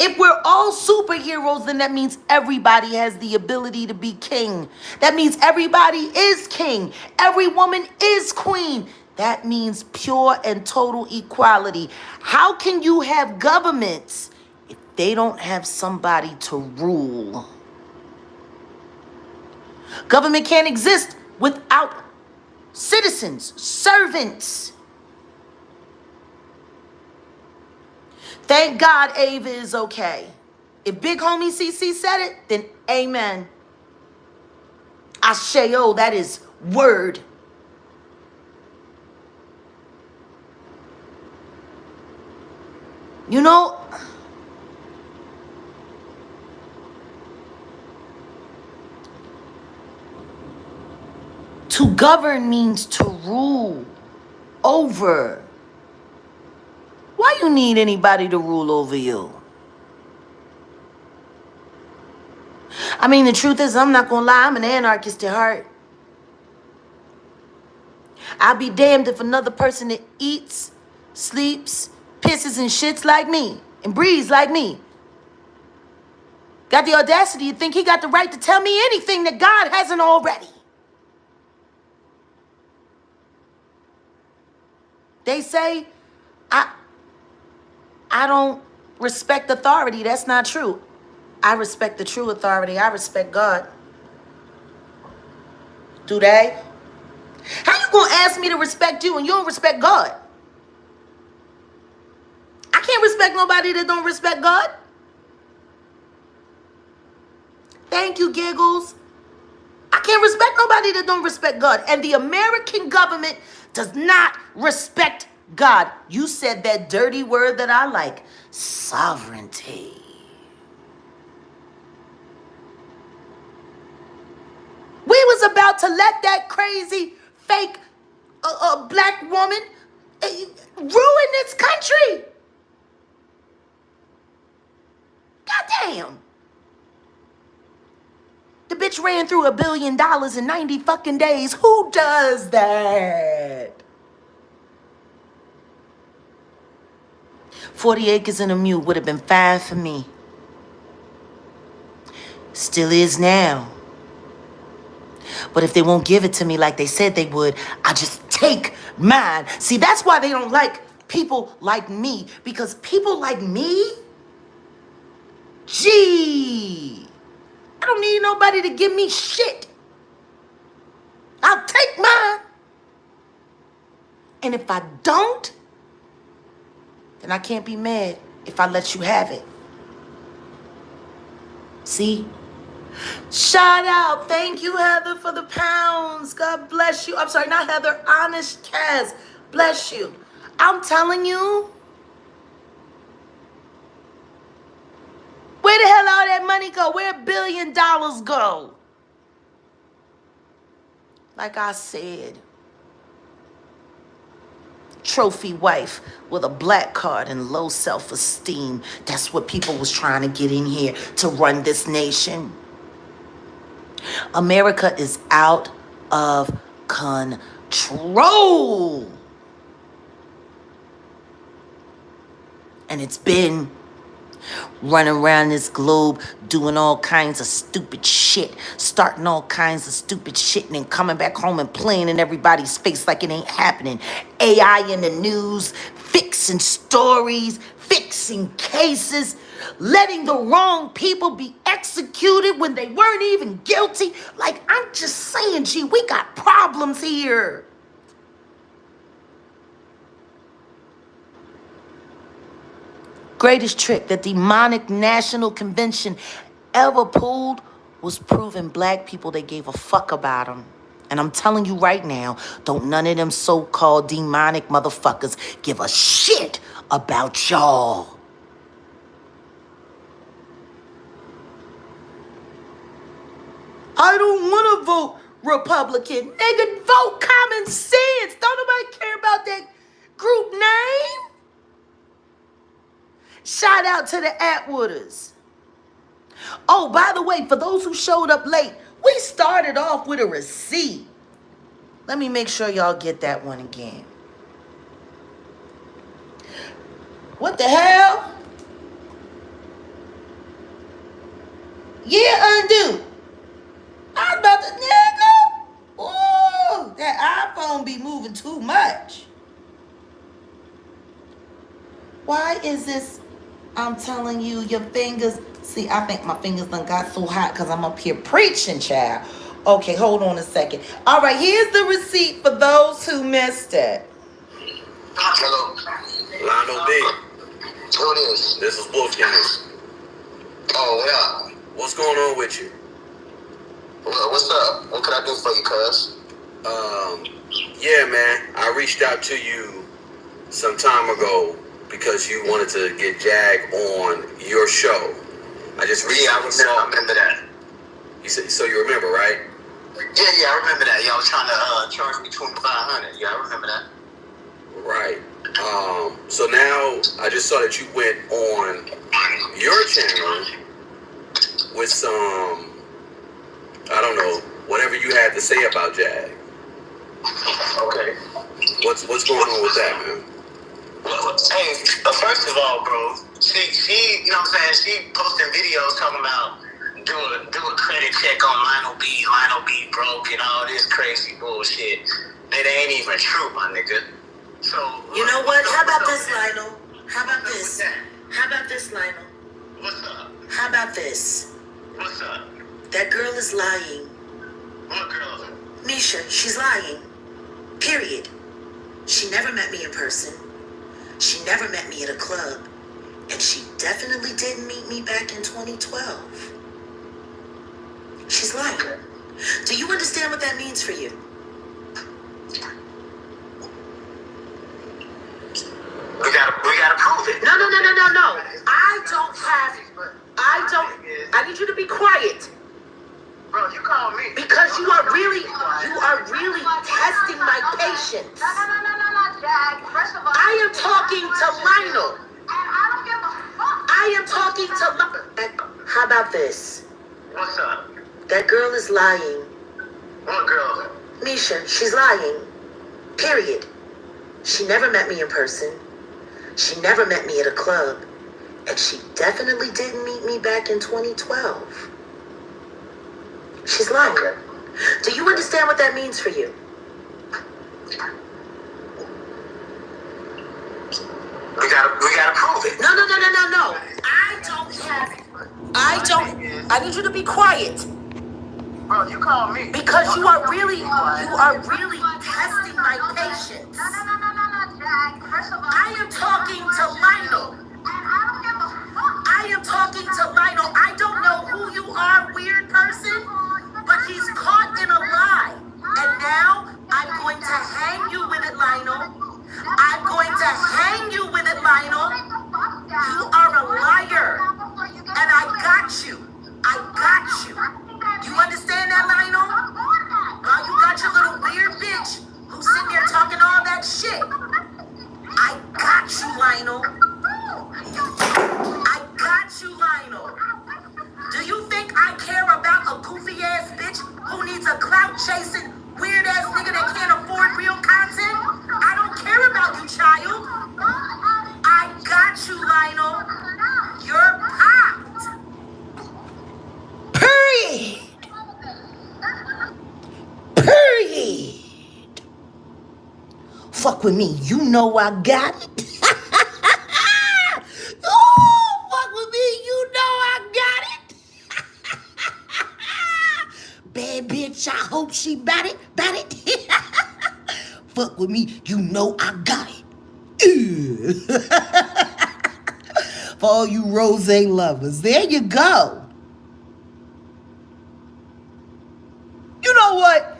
If we're all superheroes, then that means everybody has the ability to be king. That means everybody is king. Every woman is queen. That means pure and total equality. How can you have governments if they don't have somebody to rule? Government can't exist without citizens, servants. Thank God Ava is okay. If Big Homie CC said it, then amen. Asheo, that is word. You know, to govern means to rule over. Why you need anybody to rule over you? I mean, the truth is, I'm not gonna lie, I'm an anarchist at heart. I'll be damned if another person that eats, sleeps, pisses and shits like me and breathes like me got the audacity to think he got the right to tell me anything that God hasn't already. they say I don't respect authority. That's not true. I respect the true authority. I respect God. Do they? How you gonna ask me to respect you and you don't respect God? I can't respect nobody that don't respect God. Thank you, Giggles. I can't respect nobody that don't respect God. And the American government does not respect God. You said that dirty word that I like. Sovereignty. We was about to let that crazy, fake, black woman ruin this country. Goddamn. The bitch ran through $1 billion in 90 fucking days. Who does that? 40 acres and a mule would have been fine for me. Still is now. But if they won't give it to me like they said they would, I just take mine. See, that's why they don't like people like me. Because people like me, gee, I don't need nobody to give me shit. I'll take mine. And if I don't, then I can't be mad if I let you have it. See? Shout out. Thank you, Heather, for the pounds. God bless you. I'm sorry, not Heather. Honest Kaz. Bless you. I'm telling you. Where the hell all that money go? Where $1 billion go? Like I said. Trophy wife with a black card and low self-esteem. That's what people was trying to get in here to run this nation. America is out of control. And it's been running around this globe doing all kinds of stupid shit, starting all kinds of stupid shit and then coming back home and playing in everybody's face like it ain't happening. AI in the news, fixing stories, fixing cases, letting the wrong people be executed when they weren't even guilty. Like, I'm just saying, gee, we got problems here. Greatest trick the demonic national convention ever pulled was proving black people they gave a fuck about them. And I'm telling you right now, don't none of them so-called demonic motherfuckers give a shit about y'all. I don't want to vote Republican. Nigga, vote common sense. Don't nobody care about that group name. Shout out to the Atwooders. Oh, by the way, for those who showed up late, we started off with a receipt. Let me make sure y'all get that one again. What the hell? Yeah, undo. I was about to, nigga. Ooh, that iPhone be moving too much. Why is this? I'm telling you, your fingers. See, I think my fingers done got so hot because I'm up here preaching, child. Okay, hold on a second. All right, here's the receipt for those who missed it. Hello. Lionel B. Who it is? This is Wolfgang. Oh, yeah. What's going on with you? Well, what's up? What could I do for you, cuz? Yeah, man. I reached out to you some time ago because you wanted to get Jag on your show. I just I remember that. You said, so you remember, right? Yeah, I remember that. Y'all was trying to charge me $2,500. Yeah, I remember that. Right. So now I just saw that you went on your channel with some, I don't know, whatever you had to say about Jag. Okay. What's going on with that, man? Well, hey, first of all, bro, she, you know what I'm saying? She posting videos talking about do a credit check on Lionel B broke and all this crazy bullshit. That ain't even true, my nigga. So You know what? How about what's this, up, man? Lionel? How about What's this? that? How about this, Lionel? What's up? How about this? What's up? That girl is lying. What girl? Misha, she's lying. Period. She never met me in person. She never met me at a club. And she definitely didn't meet me back in 2012. She's lying. Do you understand what that means for you? We gotta prove it. No. I need you to be quiet. Bro, you call me. Because you are really testing my patience. No, Jag. First of all, I am talking to Lionel. and I don't give a fuck. I am talking to Lionel. How about this? What's up? That girl is lying. What girl? Misha, she's lying. Period. She never met me in person. She never met me at a club. And she definitely didn't meet me back in 2012. She's lying. Do you understand what that means for you? We gotta prove it. No. I need you to be quiet. Bro, you call me. Because you are really testing my patience. No, Jag. First of all, I am talking to Lionel. and I don't give a fuck. I am talking to Lionel. I don't know who you are, weird person, but he's caught in a lie. And now I'm going to hang you with it, Lionel. I'm going to hang you with it, Lionel. You are a liar. And I got you. You understand that, Lionel? While you got your little weird bitch who's sitting there talking all that shit. I got you, Lionel. I got you, Lionel. Do you think I care about a goofy ass bitch who needs a clout chasing weird ass nigga that can't afford real content? I don't care about you, child. I got you, Lionel. You're popped. Period. Fuck with me. You know I got it. Oh, fuck with me. You know I got it. Bad bitch. I hope she bat it. Fuck with me. You know I got it. For all you rose lovers. There you go. You know what?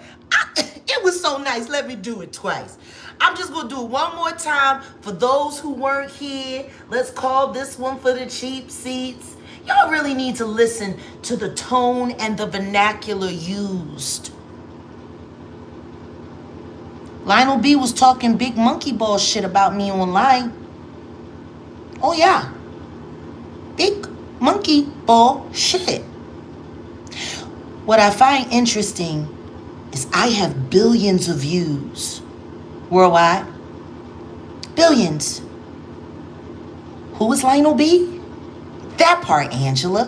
It was so nice. Let me do it twice. I'm just going to do it one more time for those who weren't here. Let's call this one for the cheap seats. Y'all really need to listen to the tone and the vernacular used. Lionel B was talking big monkey ball shit about me online. Oh, yeah. Big monkey ball shit. What I find interesting is I have billions of views worldwide. Billions. Who is Lionel B? That part, Angela.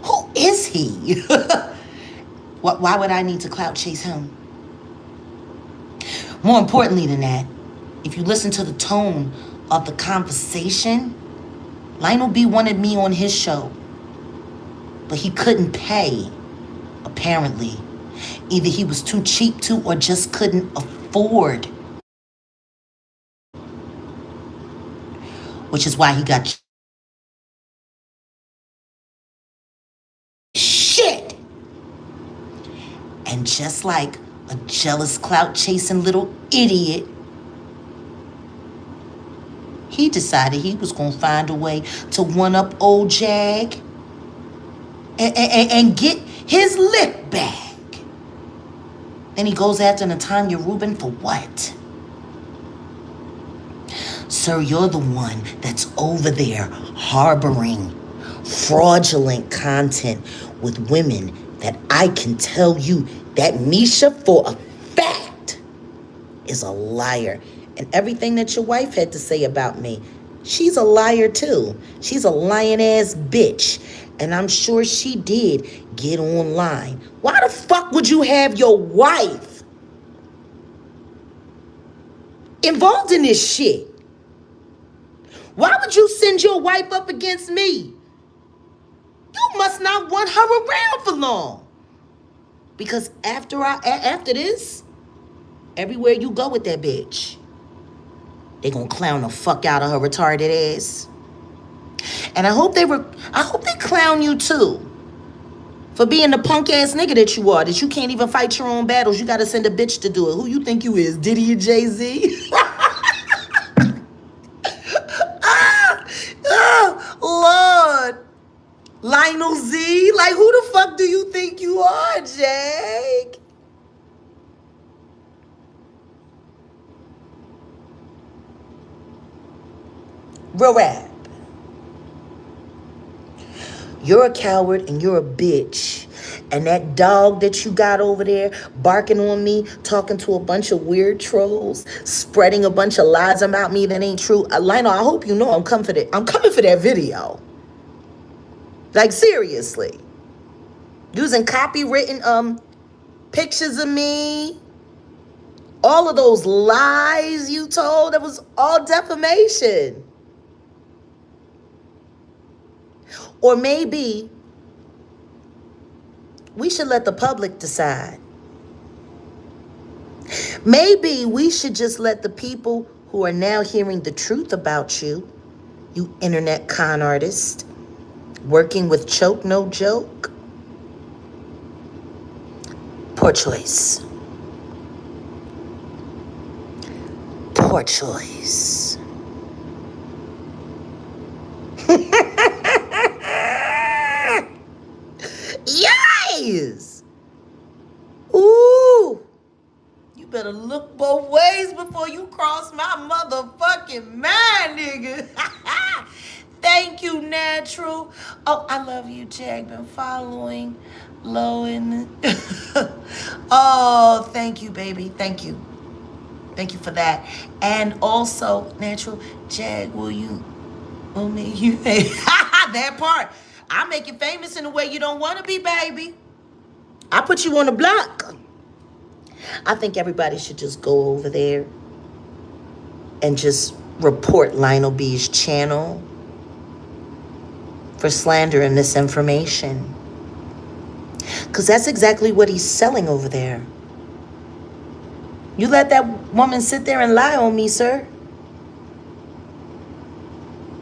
Who is he? Why would I need to clout chase him? More importantly than that, if you listen to the tone of the conversation, Lionel B wanted me on his show, but he couldn't pay, apparently. Either he was too cheap to or just couldn't afford. Which is why he got shit. And just like a jealous clout chasing little idiot, he decided he was going to find a way to one up old Jag and get his lick back. Then he goes after Natanya Rubin for what? Sir, you're the one that's over there harboring fraudulent content with women that I can tell you that Misha, for a fact, is a liar. And everything that your wife had to say about me, she's a liar too. She's a lying ass bitch. And I'm sure she did get online. Why the fuck would you have your wife involved in this shit. Why would you send your wife up against me? You must not want her around for long. Because after this, everywhere you go with that bitch, they gonna clown the fuck out of her retarded ass. And I hope they clown you too. For being the punk ass nigga that you are, that you can't even fight your own battles. You gotta send a bitch to do it. Who you think you is, Diddy or Jay-Z? Lord. Lionel Z? Like, who the fuck do you think you are, Jake? Real rap. You're a coward and you're a bitch. And that dog that you got over there barking on me, talking to a bunch of weird trolls, spreading a bunch of lies about me that ain't true. Lionel, I hope you know I'm coming for that video. Like, seriously. Using copywritten pictures of me. All of those lies you told, that was all defamation. Or maybe we should let the public decide. Maybe we should just let the people who are now hearing the truth about you, you internet con artist, working with Choke No Joke. Poor choice. Poor choice. Yes! Ooh! You better look both ways before you cross my motherfucking mind, nigga. Thank you, Natural. Oh, I love you, Jag. Been following low in. Oh, thank you, baby. Thank you. Thank you for that. And also, Natural, Jag, will make you that part. I'll make you famous in a way you don't want to be, baby. I put you on the block. I think everybody should just go over there and just report Lionel B's channel for slander and misinformation. Because that's exactly what he's selling over there. You let that woman sit there and lie on me, sir.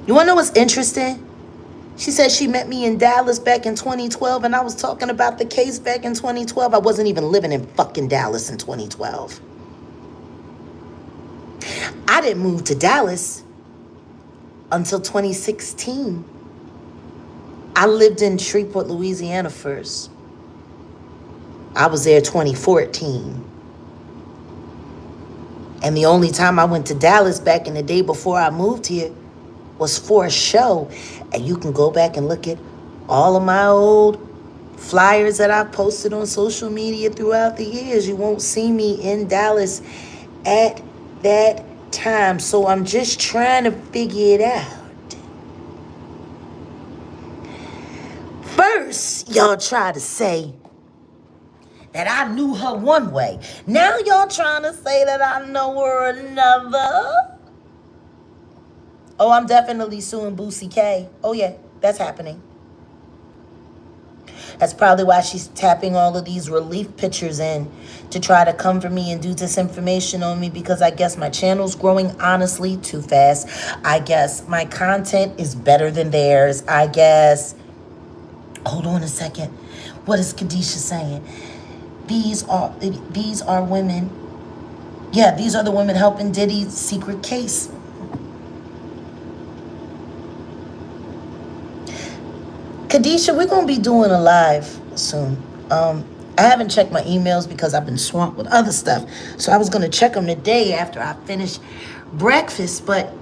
You want to know what's interesting? She said she met me in Dallas back in 2012, and I was talking about the case back in 2012. I wasn't even living in fucking Dallas in 2012. I didn't move to Dallas until 2016. I lived in Shreveport, Louisiana first. I was there 2014. And the only time I went to Dallas back in the day before I moved here was for a show. And you can go back and look at all of my old flyers that I've posted on social media throughout the years. You won't see me in Dallas at that time. So I'm just trying to figure it out. First, y'all try to say that I knew her one way. Now y'all trying to say that I know her another. Oh, I'm definitely suing Boosie K. Oh, yeah, that's happening. That's probably why she's tapping all of these relief pictures in to try to come for me and do disinformation on me, because I guess my channel's growing, honestly, too fast. I guess my content is better than theirs. I guess... Hold on a second. What is Kadisha saying? These are women. Yeah, these are the women helping Diddy's secret case. Kadisha, we're going to be doing a live soon. I haven't checked my emails because I've been swamped with other stuff. So I was going to check them today after I finish breakfast. But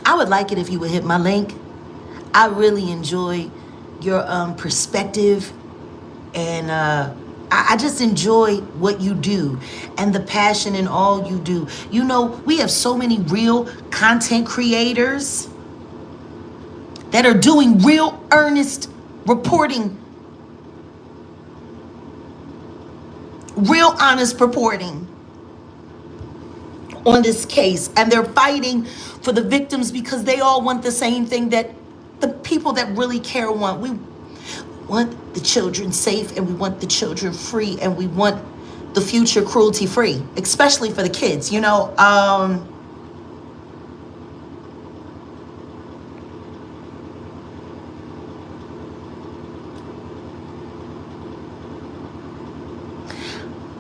I would like it if you would hit my link. I really enjoy your perspective. And I just enjoy what you do and the passion in all you do. You know, we have so many real content creators that are doing real earnest reporting, real honest reporting. on this case, and they're fighting for the victims because they all want the same thing that the people that really care want. We want the children safe, and we want the children free, and we want the future cruelty free, especially for the kids, you know.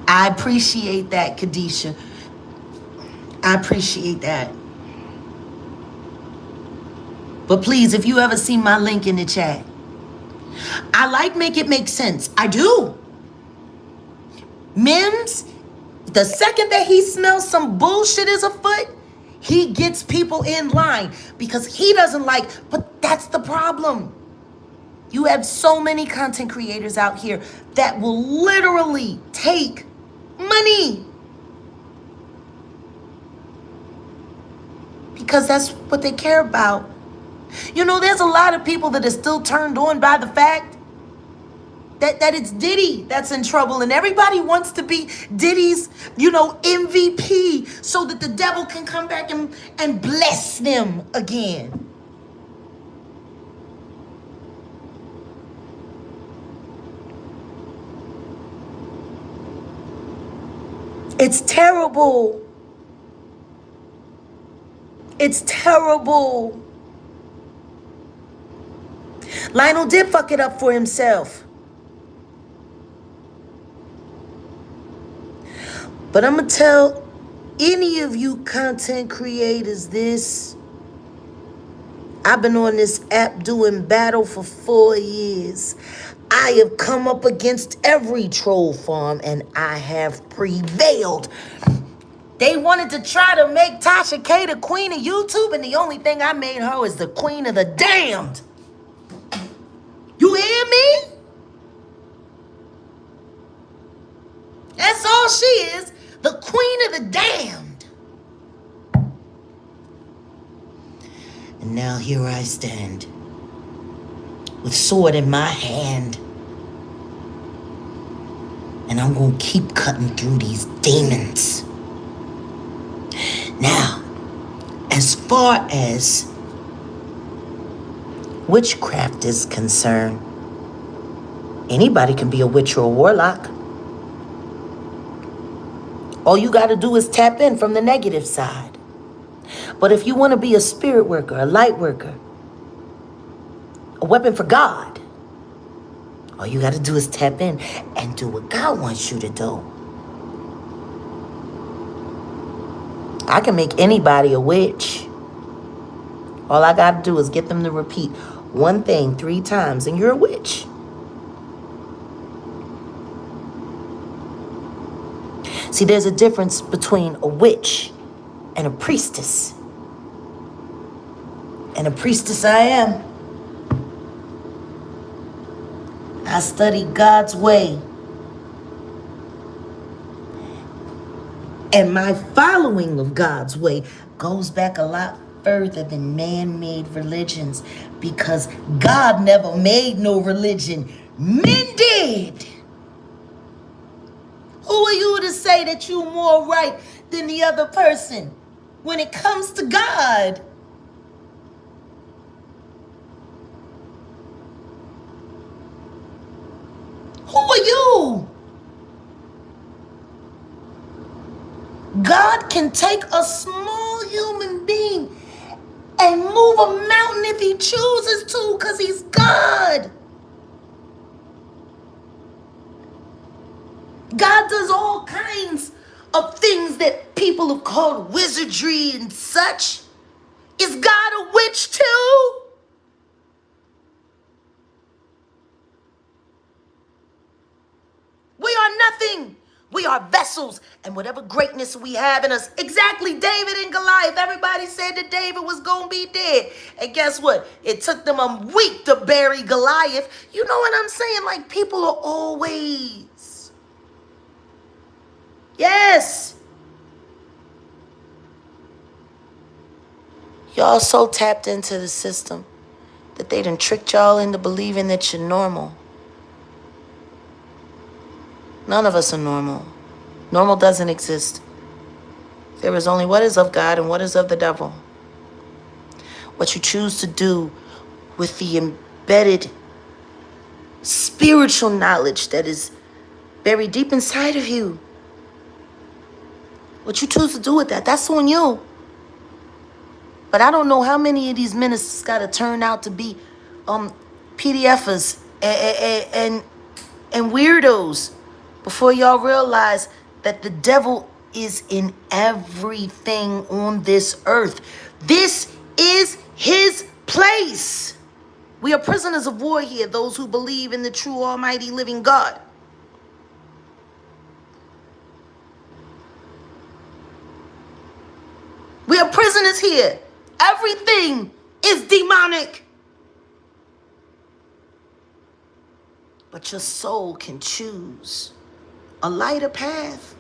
I appreciate that, Kadisha. I appreciate that. But please, if you ever see my link in the chat, I like make it make sense. I do. Mims, the second that he smells some bullshit is afoot, he gets people in line because he doesn't like, but that's the problem. You have so many content creators out here that will literally take money because that's what they care about. You know, there's a lot of people that are still turned on by the fact that it's Diddy that's in trouble, and everybody wants to be Diddy's, you know, MVP so that the devil can come back and bless them again. It's terrible. It's terrible. Lionel did fuck it up for himself. But I'm going to tell any of you content creators this. I've been on this app doing battle for 4 years. I have come up against every troll farm and I have prevailed. They wanted to try to make Tasha K the queen of YouTube, and the only thing I made her is the queen of the damned. You hear me? That's all she is, the queen of the damned. And now here I stand, with sword in my hand. And I'm going to keep cutting through these demons. Now, as far as witchcraft is concerned, anybody can be a witch or a warlock. All you got to do is tap in from the negative side. But if you want to be a spirit worker, a light worker, a weapon for God, all you got to do is tap in and do what God wants you to do. I can make anybody a witch. All I got to do is get them to repeat one thing 3 times and you're a witch. See, there's a difference between a witch and a priestess. And a priestess I am. I study God's way. And my following of God's way goes back a lot further than man-made religions, because God never made no religion. Men did. Who are you to say that you're more right than the other person when it comes to God? Who are you? God can take a small human being and move a mountain if he chooses to, because he's God. God does all kinds of things that people have called wizardry and such. Is God a witch too? We are nothing. We are vessels, and whatever greatness we have in us. Exactly, David and Goliath. Everybody said that David was going to be dead. And guess what? It took them a week to bury Goliath. You know what I'm saying? Like, people are always. Yes. Y'all so tapped into the system that they done tricked y'all into believing that you're normal. None of us are normal. Normal doesn't exist. There is only what is of God and what is of the devil. What you choose to do with the embedded spiritual knowledge that is very deep inside of you. What you choose to do with that, that's on you. But I don't know how many of these ministers got to turn out to be PDFers and weirdos before y'all realize that the devil is in everything on this earth. This is his place. We are prisoners of war here, those who believe in the true, almighty, living God. We are prisoners here. Everything is demonic. But your soul can choose a lighter path.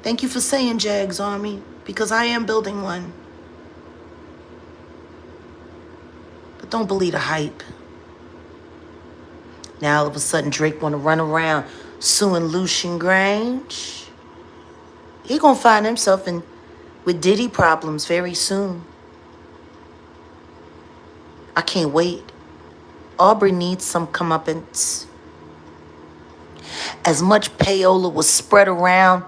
Thank you for saying, Jags Army, because I am building one. But don't believe the hype. Now all of a sudden Drake want to run around suing Lucian Grange. He gonna find himself in with Diddy problems very soon. I can't wait. Aubrey needs some comeuppance. As much payola was spread around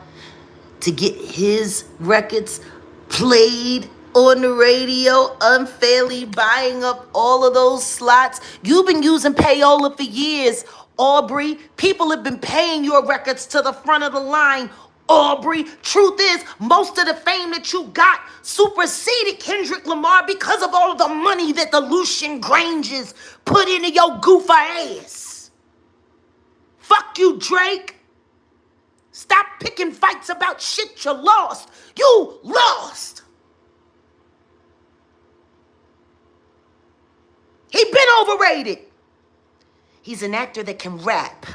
to get his records played on the radio, unfairly buying up all of those slots. You've been using payola for years, Aubrey. People have been paying your records to the front of the line, Aubrey. Truth is, most of the fame that you got superseded Kendrick Lamar because of all the money that the Lucian Granges put into your goofer ass. Fuck you, Drake. Stop picking fights about shit you lost. You lost. He been overrated. He's an actor that can rap.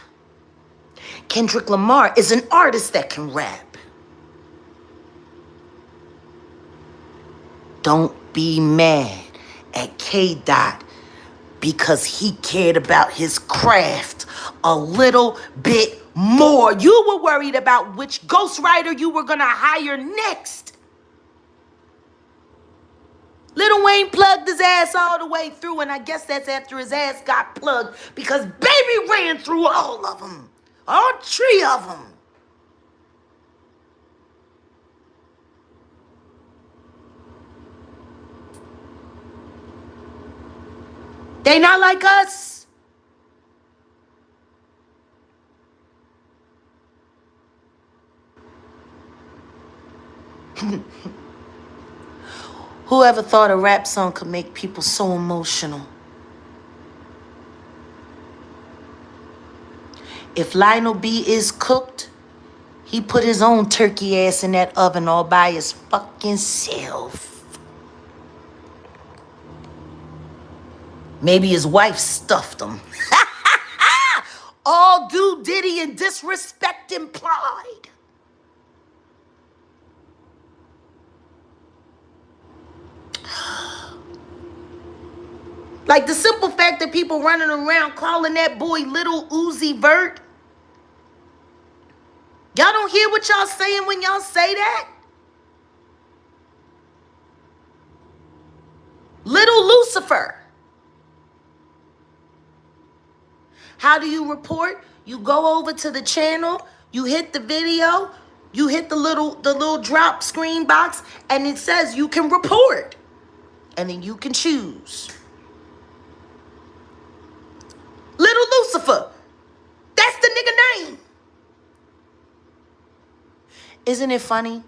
Kendrick Lamar is an artist that can rap. Don't be mad at K-Dot because he cared about his craft a little bit more. You were worried about which ghostwriter you were going to hire next. Lil Wayne plugged his ass all the way through, and I guess that's after his ass got plugged because Baby ran through all of them. All three of them. They not like us. Whoever thought a rap song could make people so emotional? If Lionel B is cooked, he put his own turkey ass in that oven all by his fucking self. Maybe his wife stuffed him. All due Diddy and disrespect implied. Like the simple fact that people running around calling that boy Little Uzi Vert. Y'all don't hear what y'all saying when y'all say that? Little Lucifer. How do you report? You go over to the channel, you hit the video, you hit the little drop screen box, and it says you can report. And then you can choose. Little Lucifer. That's the nigga name. Isn't it funny?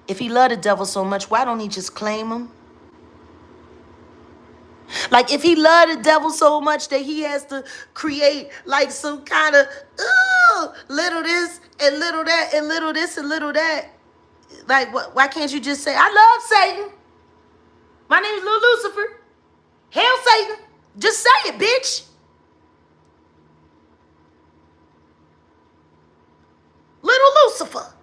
If he loved the devil so much, why don't he just claim him? Like if he loved the devil so much that he has to create like some kind of little this and little that and little this and little that. Like why can't you just say, I love Satan. My name is Little Lucifer. Hail Satan. Just say it, bitch. Little Lucifer.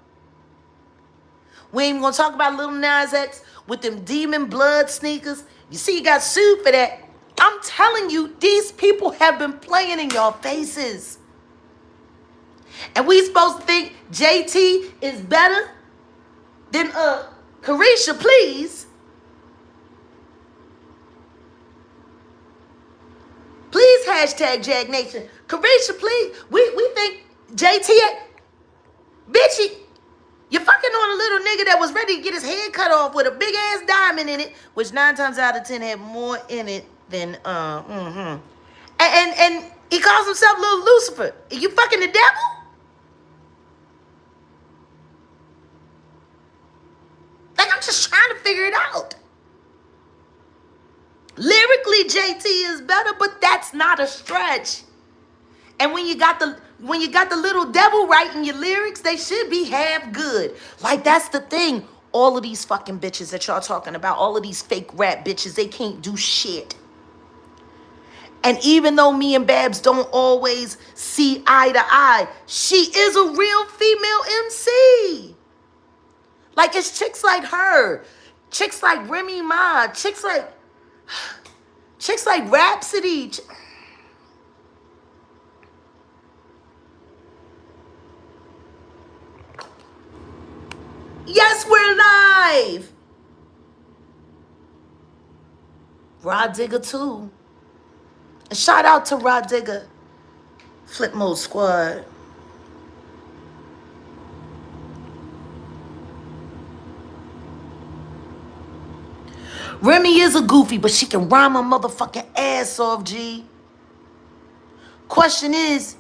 We ain't gonna talk about Little Nas X with them demon blood sneakers. You see, you got sued for that. I'm telling you, these people have been playing in your faces. And we supposed to think JT is better than Carisha, please. Please hashtag Jag Nation. Carisha, please. We think JT, bitch, you're fucking on a little nigga that was ready to get his head cut off with a big ass diamond in it, which 9 times out of 10 had more in it than And he calls himself Little Lucifer. Are you fucking the devil? Like, I'm just trying to figure it out. Lyrically, JT is better, but that's not a stretch. And when you got the little devil writing your lyrics, they should be half good. Like, that's the thing. All of these fucking bitches that y'all talking about, all of these fake rap bitches, they can't do shit. And even though me and Babs don't always see eye to eye, she is a real female MC. Like, it's chicks like her, chicks like Remy Ma, chicks like Rhapsody. Yes, we're live. Rod Digger too. And shout out to Rod Digger, Flip Mode Squad. Remy is a goofy, but she can rhyme her motherfucking ass off, G. Question is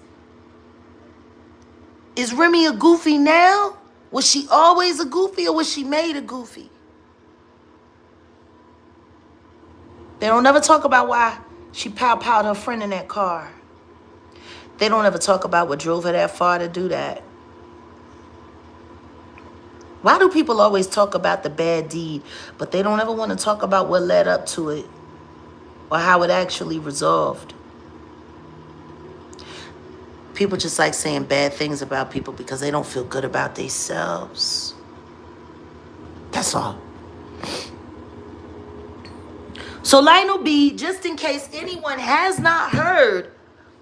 Remy a goofy now? Was she always a goofy, or was she made a goofy? They don't ever talk about why she pow-powed her friend in that car. They don't ever talk about what drove her that far to do that. Why do people always talk about the bad deed, but they don't ever want to talk about what led up to it or how it actually resolved? People just like saying bad things about people because they don't feel good about themselves. That's all. So Lionel B, just in case anyone has not heard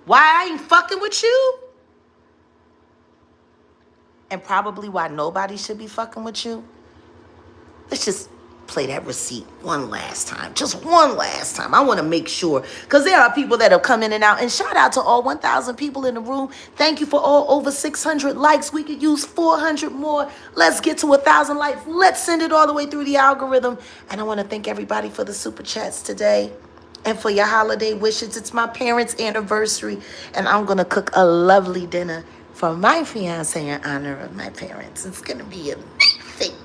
why I ain't fucking with you, and probably why nobody should be fucking with you, let's just play that receipt one last time. Just one last time. I want to make sure, because there are people that have come in and out. And shout out to all 1,000 people in the room. Thank you for all over 600 likes. We could use 400 more. Let's get to 1,000 likes. Let's send it all the way through the algorithm. And I want to thank everybody for the super chats today and for your holiday wishes. It's my parents' anniversary, and I'm going to cook a lovely dinner for my fiance in honor of my parents. It's going to be amazing.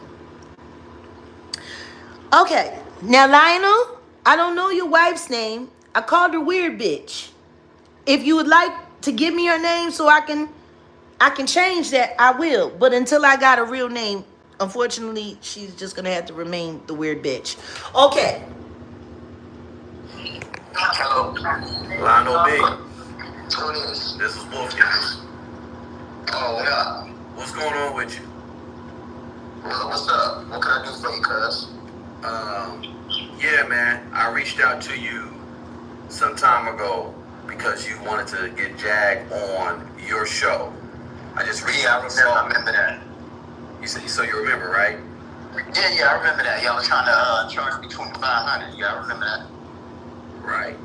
Okay, now Lionel, I don't know your wife's name. I called her weird bitch. If you would like to give me her name so I can change that, I will. But until I got a real name, unfortunately, she's just gonna have to remain the weird bitch. Okay. Hello. Lionel B. Who is this? Is Wolfgang. Oh, yeah. What's going on with you? What's up? What can I do for you, cuz? Yeah, man. I reached out to you some time ago because you wanted to get Jag on your show. I just reached out. I remember that. You said so. You remember, right? Yeah, I remember that. Y'all was trying to charge me $2,500. Yeah, I remember that. Right.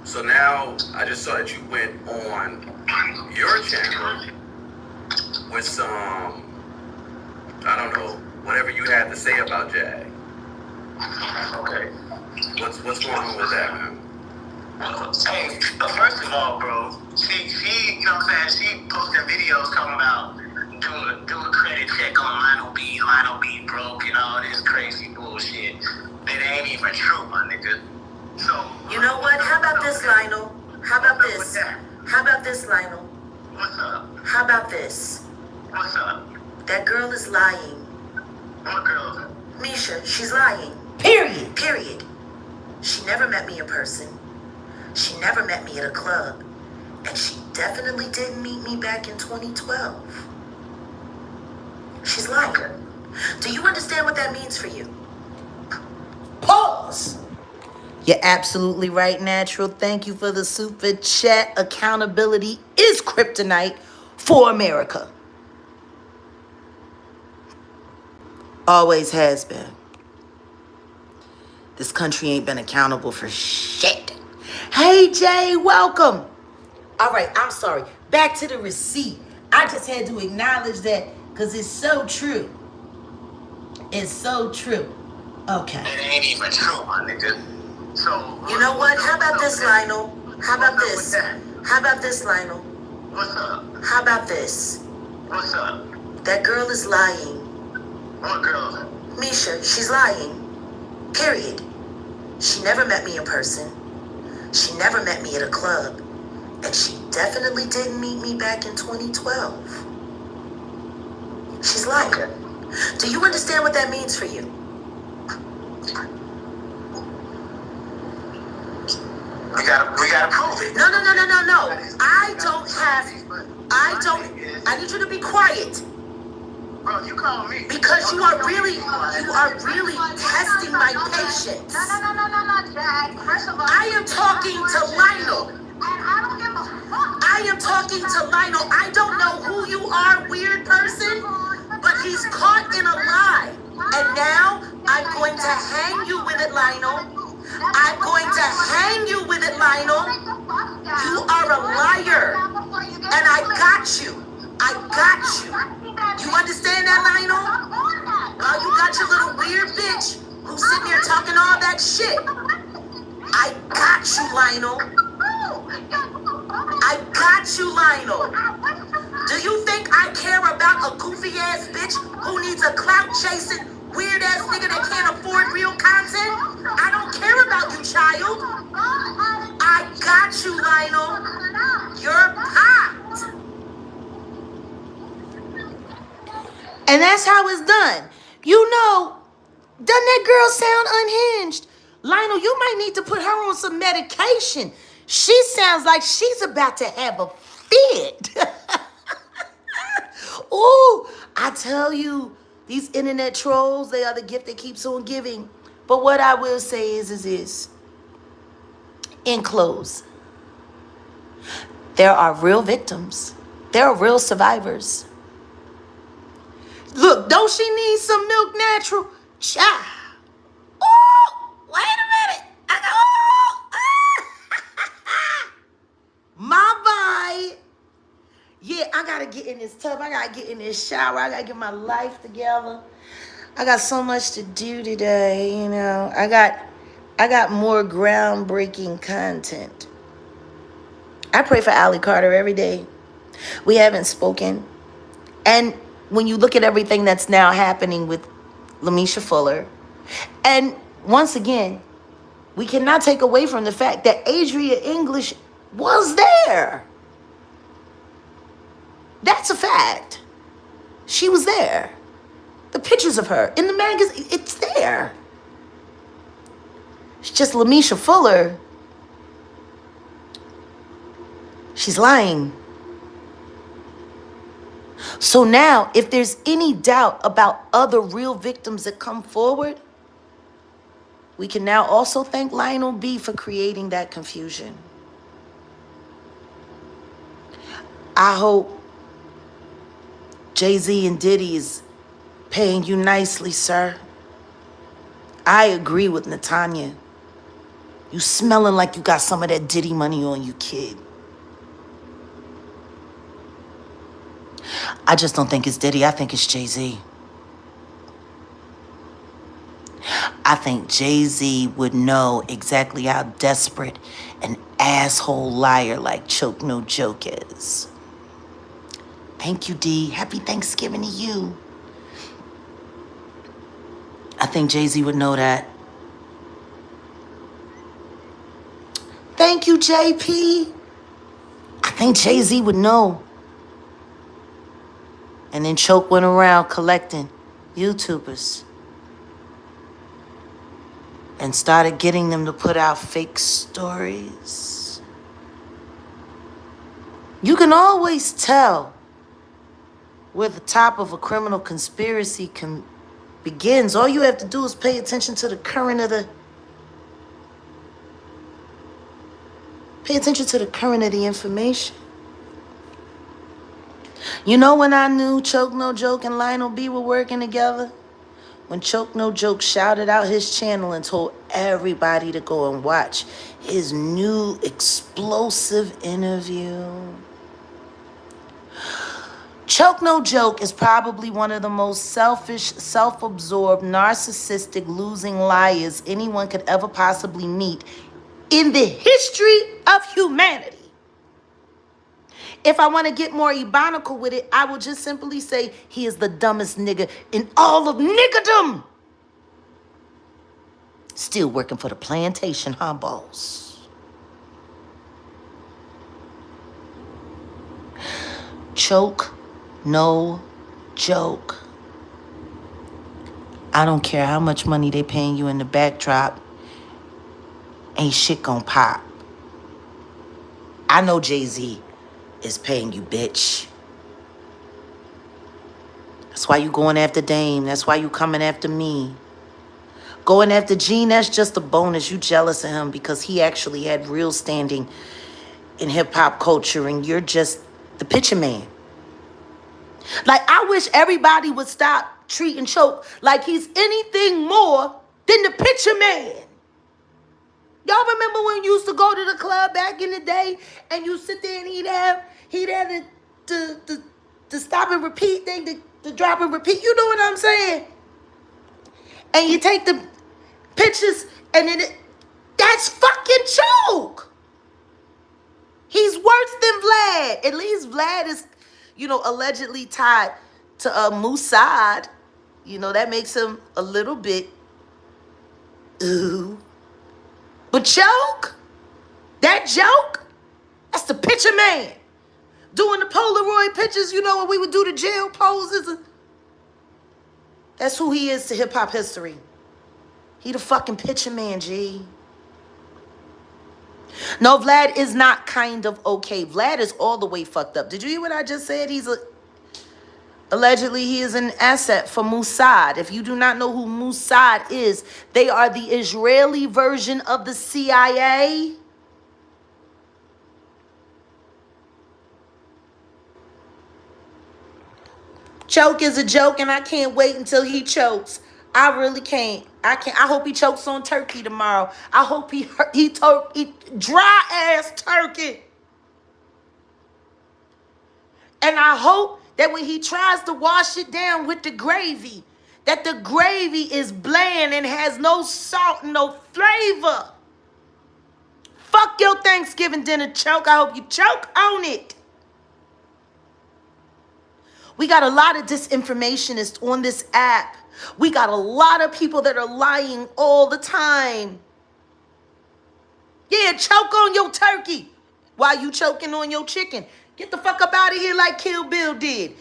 So now I just saw that you went on your channel with some, I don't know, whatever you had to say about Jag. Okay. What's going on with that, man? Hey, first of all, bro, she, you know what I'm saying? She posted videos talking about do a credit check on Lionel B broke and all this crazy bullshit. That ain't even true, my nigga. So You know what? How about this, Lionel? How about this? How about this, Lionel? What's up? How about this? What's up? That girl is lying. What girl? Misha, she's lying. Period. Period. She never met me in person. She never met me at a club. And she definitely didn't meet me back in 2012. She's lying. Do you understand what that means for you? Pause. You're absolutely right, Natural. Thank you for the super chat. Accountability is kryptonite for America. Always has been. This country ain't been accountable for shit. Hey, Jay, welcome. All right, I'm sorry. Back to the receipt. I just had to acknowledge that because it's so true. It's so true. Okay. It ain't even true, my nigga. So You know what? How about this, Lionel? How about this? How about this, Lionel? What's up? How about this? What's up? That girl is lying. What girl? Misha, she's lying. Period. She never met me in person. She never met me at a club. And she definitely didn't meet me back in 2012. She's lying. Okay. Do you understand what that means for you? We gotta prove it. No. I need you to be quiet. Bro, you call me. Because you are really testing my patience. No, Jack. First of all, I am talking to Lionel. and I don't give a fuck. I am talking to Lionel. I don't know who you are, weird person, but he's caught in a lie. And now I'm going to hang you with it, Lionel. I'm going to hang you with it, Lionel. You are a liar. And I got you. I got you. You understand that, Lionel? Well, you got your little weird bitch who's sitting there talking all that shit. I got you, Lionel. I got you, Lionel. Do you think I care about a goofy ass bitch who needs a clout chasing weird ass nigga that can't afford real content? I don't care about you, child. I got you, Lionel. You're popped. And that's how it's done. You know, doesn't that girl sound unhinged? Lionel, you might need to put her on some medication. She sounds like she's about to have a fit. Ooh, I tell you, these internet trolls, they are the gift that keeps on giving. But what I will say is, in close, there are real victims. There are real survivors. Look, don't she need some milk natural? Child. Oh, wait a minute. My bye. Yeah, I gotta get in this tub. I gotta get in this shower. I gotta get my life together. I got so much to do today, you know. I got more groundbreaking content. I pray for Allie Carter every day. We haven't spoken. And when you look at everything that's now happening with Lamisha Fuller, and once again, we cannot take away from the fact that Adria English was there. That's a fact. She was there. The pictures of her in the magazine, it's there. It's just Lamisha Fuller. She's lying. So now, if there's any doubt about other real victims that come forward, we can now also thank Lionel B for creating that confusion. I hope Jay-Z and Diddy is paying you nicely, sir. I agree with Natanya. You smelling like you got some of that Diddy money on you, kid. I just don't think it's Diddy. I think it's Jay-Z. I think Jay-Z would know exactly how desperate an asshole liar like Choke No Joke is. Thank you, D. Happy Thanksgiving to you. I think Jay-Z would know that. Thank you, JP. I think Jay-Z would know. And then Choke went around collecting YouTubers and started getting them to put out fake stories. You can always tell where the top of a criminal conspiracy begins. All you have to do is pay attention to the current of the information. You know when I knew Choke No Joke and Lionel B were working together? When Choke No Joke shouted out his channel and told everybody to go and watch his new explosive interview. Choke No Joke is probably one of the most selfish, self-absorbed, narcissistic, losing liars anyone could ever possibly meet in the history of humanity. If I want to get more ebonical with it, I will just simply say he is the dumbest nigga in all of niggerdom. Still working for the plantation, huh, boss? Choke No Joke. I don't care how much money they paying you in the backdrop. Ain't shit gonna pop. I know Jay-Z is paying you, bitch. That's why you going after Dame. That's why you coming after me. Going after Gene, that's just a bonus. You jealous of him because he actually had real standing in hip-hop culture and you're just the picture man. Like, I wish everybody would stop treating Choke like he's anything more than the picture man. Y'all remember when you used to go to the club back in the day and you sit there and he'd have the stop and repeat thing, the drop and repeat. You know what I'm saying? And you take the pictures and then that's fucking Choke. He's worse than Vlad. At least Vlad is, allegedly tied to Mossad. That makes him a little bit ooh. But Choke, that joke, that's the picture man. Doing the Polaroid pictures, when we would do the jail poses. That's who he is to hip-hop history. He the fucking picture man, G. No, Vlad is not kind of okay. Vlad is all the way fucked up. Did you hear what I just said? Allegedly, he is an asset for Mossad. If you do not know who Mossad is, they are the Israeli version of the CIA. Choke is a joke, and I can't wait until he chokes. I really can't. I hope he chokes on turkey tomorrow. I hope he dry ass turkey. And I hope that when he tries to wash it down with the gravy, that the gravy is bland and has no salt and no flavor. Fuck your Thanksgiving dinner, Choke. I hope you choke on it. We got a lot of disinformationists on this app. We got a lot of people that are lying all the time. Yeah, choke on your turkey while you choking on your chicken. Get the fuck up out of here like Kill Bill did.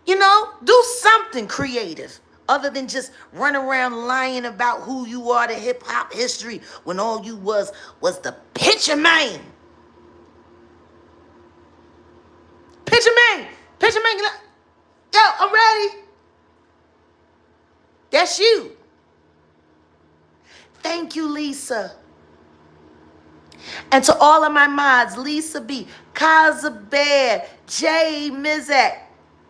Do something creative other than just run around lying about who you are to hip-hop history when all you was the picture man. Picture man. Picture man. Yo, I'm ready. That's you. Thank you, Lisa. And to all of my mods, Lisa B, Kaza Bear, Jay Mizak,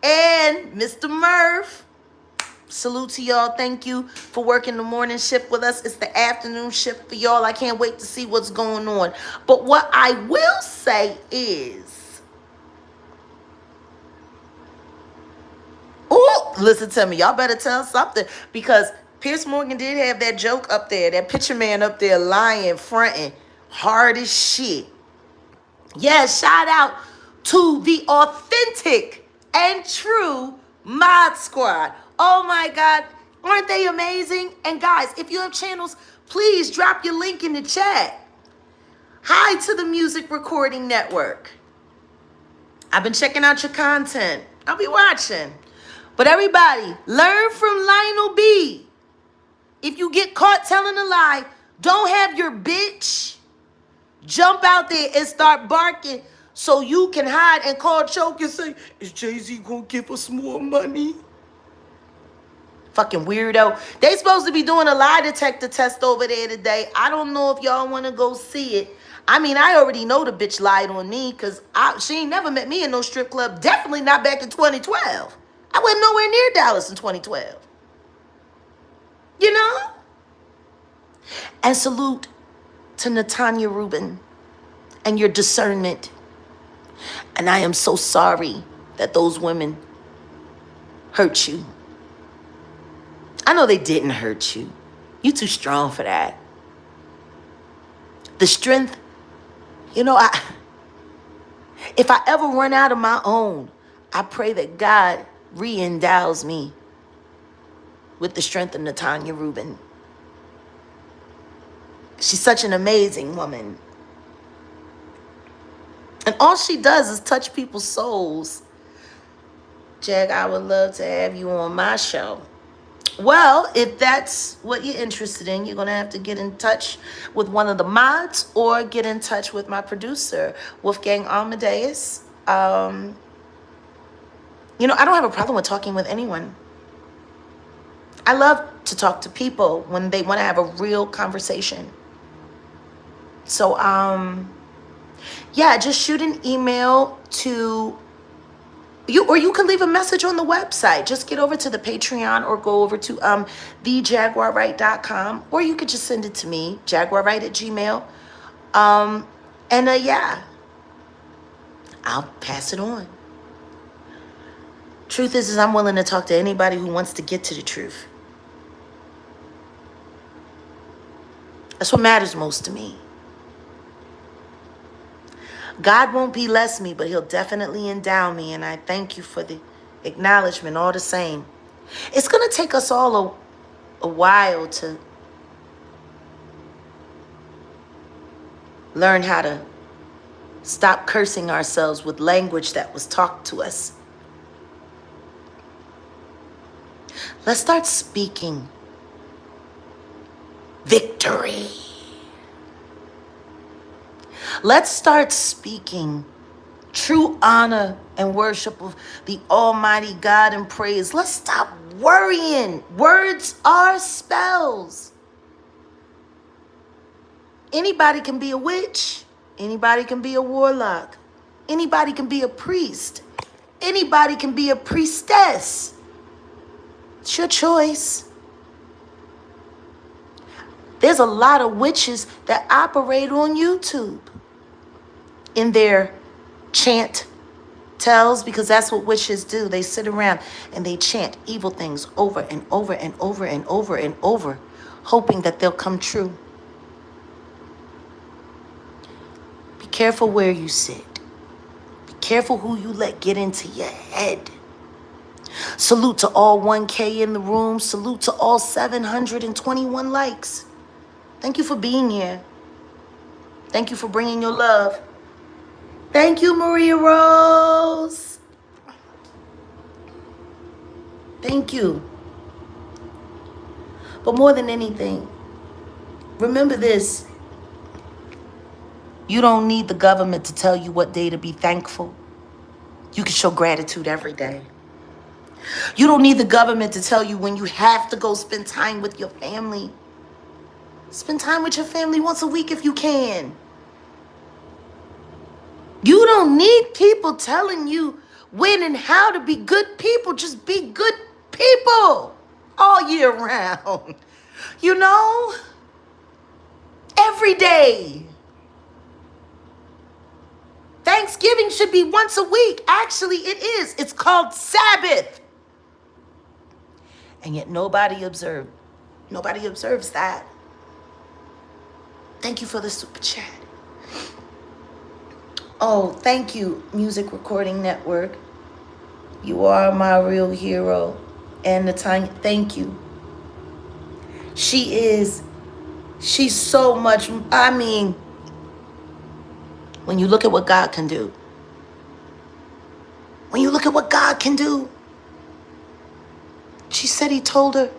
and Mr. Murph. Salute to y'all. Thank you for working the morning shift with us. It's the afternoon shift for y'all. I can't wait to see what's going on. But what I will say is, listen to me. Y'all better tell something because Pierce Morgan did have that joke up there, that picture man up there lying, fronting, hard as shit. Yeah, shout out to the authentic and true Mod Squad. Oh my God, aren't they amazing? And guys, if you have channels, please drop your link in the chat. Hi to the Music Recording Network. I've been checking out your content. I'll be watching. But everybody, learn from Lionel B. If you get caught telling a lie, don't have your bitch jump out there and start barking so you can hide and call Choke and say, is Jay-Z gonna give us more money? Fucking weirdo. They supposed to be doing a lie detector test over there today. I don't know if y'all want to go see it. I mean, I already know the bitch lied on me because she ain't never met me in no strip club. Definitely not back in 2012. I wasn't nowhere near Dallas in 2012. You know? And salute to Natanya Rubin and your discernment. And I am so sorry that those women hurt you. I know they didn't hurt you. You too strong for that. The strength, if I ever run out of my own, I pray that God re-endows me with the strength of Natanya Rubin. She's such an amazing woman. And all she does is touch people's souls. Jag, I would love to have you on my show. Well, if that's what you're interested in, you're going to have to get in touch with one of the mods or get in touch with my producer, Wolfgang Amadeus. I don't have a problem with talking with anyone. I love to talk to people when they want to have a real conversation. So, just shoot an email to you, or you can leave a message on the website. Just get over to the Patreon or go over to thejaguarwright.com, or you could just send it to me, jaguarwright@gmail. I'll pass it on. Truth is I'm willing to talk to anybody who wants to get to the truth. That's what matters most to me. God won't bless me, but he'll definitely endow me, and I thank you for the acknowledgement all the same. It's going to take us all a while to learn how to stop cursing ourselves with language that was taught to us. Let's start speaking victory. Let's start speaking true honor and worship of the Almighty God and praise. Let's stop worrying. Words are spells. Anybody can be a witch. Anybody can be a warlock. Anybody can be a priest. Anybody can be a priestess. It's your choice. There's a lot of witches that operate on YouTube in their chant tells, because that's what witches do. They sit around and they chant evil things over and over and over and over and over, hoping that they'll come true. Be careful where you sit. Be careful who you let get into your head. Salute to all 1K in the room. Salute to all 721 likes. Thank you for being here. Thank you for bringing your love. Thank you, Maria Rose. Thank you. But more than anything, remember this. You don't need the government to tell you what day to be thankful. You can show gratitude every day. You don't need the government to tell you when you have to go spend time with your family. Spend time with your family once a week if you can. You don't need people telling you when and how to be good people. Just be good people all year round. Every day. Thanksgiving should be once a week. Actually, it is. It's called Sabbath. And yet nobody observes that. Thank you for the super chat. Oh, thank you, Music Recording Network. You are my real hero. And Natanya, thank you. She's so much, when you look at what God can do. When you look at what God can do. She said he told her,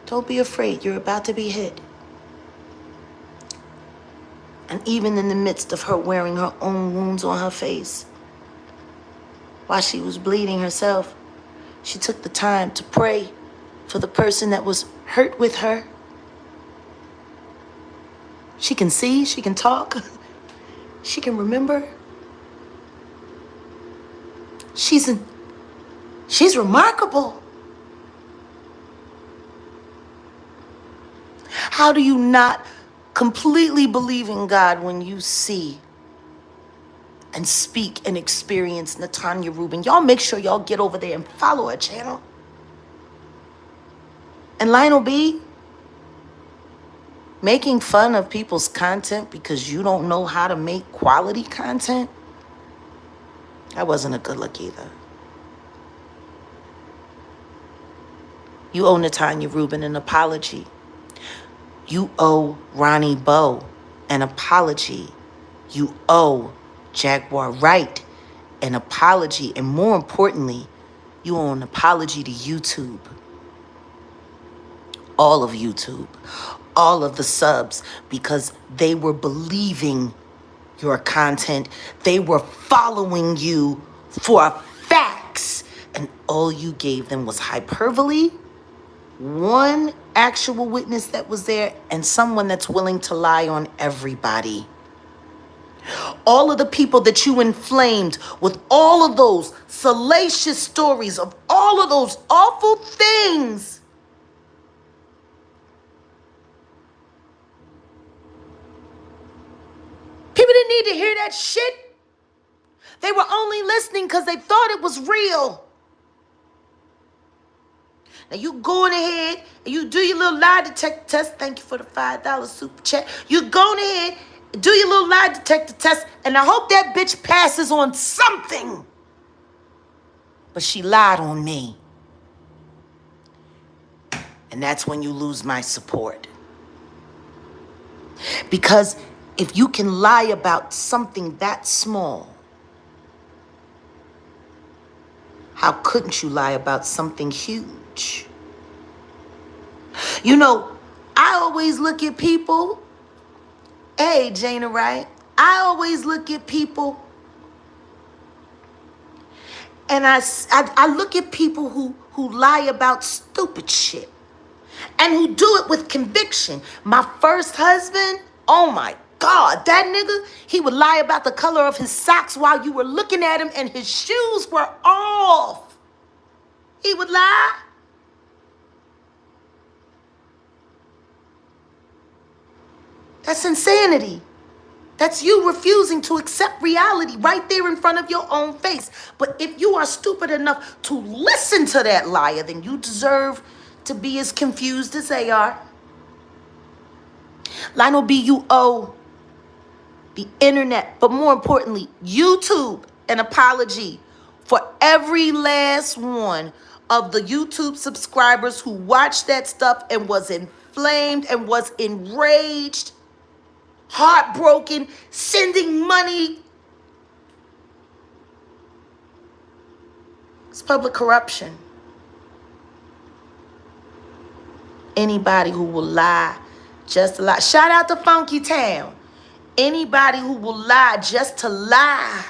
don't be afraid, you're about to be hit. And even in the midst of her wearing her own wounds on her face, while she was bleeding herself, she took the time to pray for the person that was hurt with her. She can see, she can talk, she can remember. She's remarkable. How do you not completely believe in God when you see and speak and experience Natanya Rubin? Y'all make sure y'all get over there and follow her channel. And Lionel B, making fun of people's content because you don't know how to make quality content, that wasn't a good look either. You owe Natanya Rubin an apology. You owe Ronnie Bo an apology. You owe Jaguar Wright an apology. And more importantly, you owe an apology to YouTube. All of YouTube. All of the subs. Because they were believing your content. They were following you for facts. And all you gave them was hyperbole. One actual witness that was there, and someone that's willing to lie on everybody. All of the people that you inflamed with all of those salacious stories of all of those awful things. People didn't need to hear that shit. They were only listening because they thought it was real. Now you going ahead and you do your little lie detector test. Thank you for the $5 super chat. You going ahead, do your little lie detector test, and I hope that bitch passes on something. But she lied on me. And that's when you lose my support. Because if you can lie about something that small, how couldn't you lie about something huge? You know, I always look at people. Hey, Jaina Wright. I always look at people. And I look at people who lie about stupid shit. And who do it with conviction. My first husband, oh my God, that nigga, he would lie about the color of his socks while you were looking at him and his shoes were off. He would lie. That's insanity. That's you refusing to accept reality right there in front of your own face. But if you are stupid enough to listen to that liar, then you deserve to be as confused as they are. Lionel B, you owe the internet, but more importantly, YouTube, an apology for every last one of the YouTube subscribers who watched that stuff and was inflamed and was enraged, heartbroken, sending money. It's public corruption. Anybody who will lie just to lie. Shout out to Funky Town. Anybody who will lie just to lie,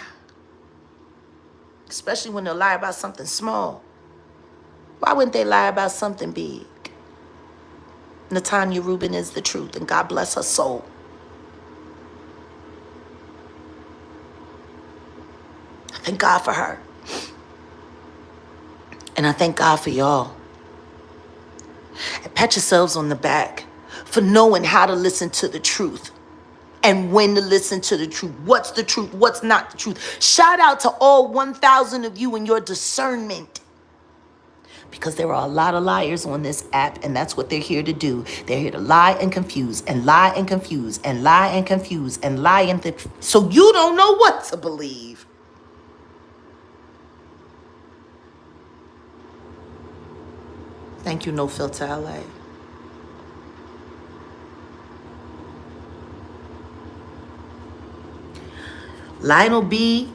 especially when they'll lie about something small. Why wouldn't they lie about something big? Natanya Rubin is the truth, and God bless her soul. I thank God for her. And I thank God for y'all. And pat yourselves on the back for knowing how to listen to the truth and when to listen to the truth. What's the truth? What's not the truth? Shout out to all 1,000 of you and your discernment. Because there are a lot of liars on this app, and that's what they're here to do. They're here to lie and confuse and lie and confuse and lie and confuse and lie and so you don't know what to believe. Thank you, No Filter LA. Lionel B,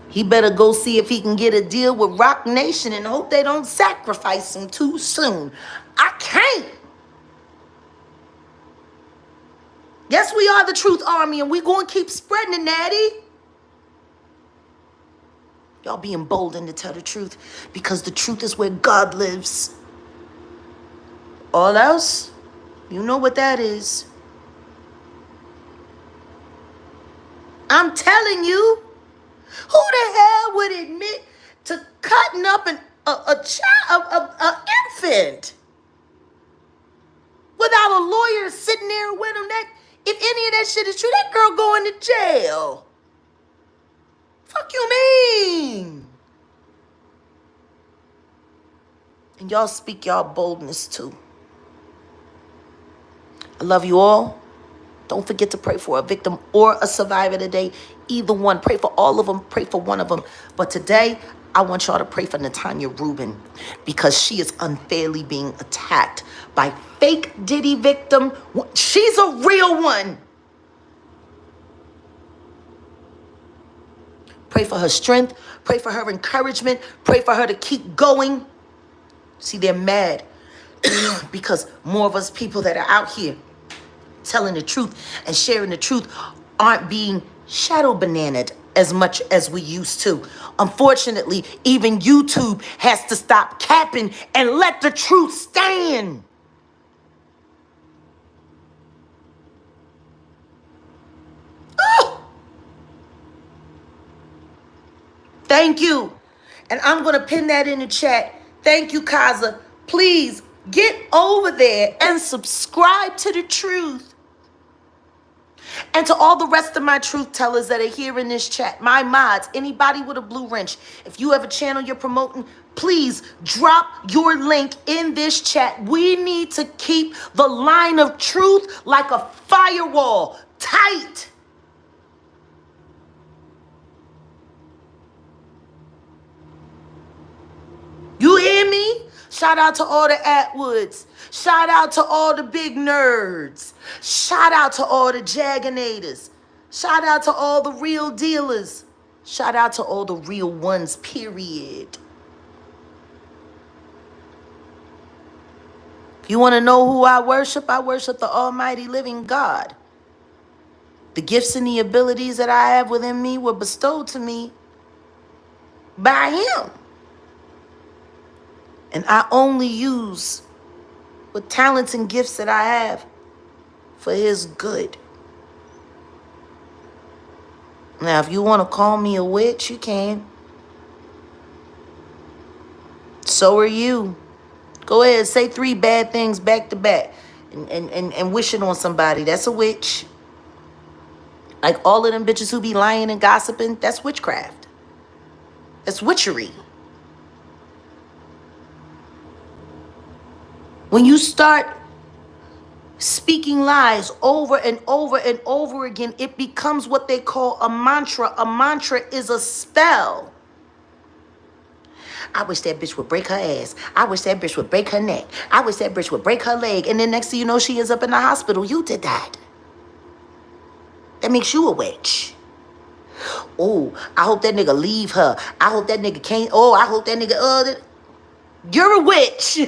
he better go see if he can get a deal with Rock Nation and hope they don't sacrifice him too soon. I can't. Yes, we are the Truth Army, and we're going to keep spreading it, Natty. Y'all be emboldened to tell the truth because the truth is where God lives. All else, you know what that is. I'm telling you, who the hell would admit to cutting up a child, an infant, without a lawyer sitting there with him? That if any of that shit is true, that girl going to jail. Fuck you mean? And y'all speak y'all boldness too. I love you all. Don't forget to pray for a victim or a survivor today. Either one. Pray for all of them. Pray for one of them. But today, I want y'all to pray for Natanya Rubin because she is unfairly being attacked by fake Diddy victim. She's a real one. Pray for her strength. Pray for her encouragement. Pray for her to keep going. See, they're mad because more of us people that are out here telling the truth and sharing the truth aren't being shadow bananaed as much as we used to. Unfortunately, even YouTube has to stop capping and let the truth stand. Oh! Thank you. And I'm going to pin that in the chat. Thank you, Kaza. Please get over there and subscribe to the truth. And to all the rest of my truth tellers that are here in this chat, my mods, anybody with a blue wrench, if you have a channel you're promoting, please drop your link in this chat. We need to keep the line of truth like a firewall tight. You hear me? Shout out to all the Atwoods. Shout out to all the big nerds. Shout out to all the Jaganators. Shout out to all the real dealers. Shout out to all the real ones, period. If you want to know who I worship the almighty living God. The gifts and the abilities that I have within me were bestowed to me by him. And I only use what talents and gifts that I have for his good. Now, if you want to call me a witch, you can. So are you. Go ahead, say 3 bad things back to back and wish it on somebody. That's a witch. Like all of them bitches who be lying and gossiping, that's witchcraft. That's witchery. When you start speaking lies over and over and over again, it becomes what they call a mantra. A mantra is a spell. I wish that bitch would break her ass. I wish that bitch would break her neck. I wish that bitch would break her leg. And then next thing you know, she ends up in the hospital. You did that. That makes you a witch. Oh, I hope that nigga leave her. I hope that nigga can't. Oh, I hope that nigga. You're a witch.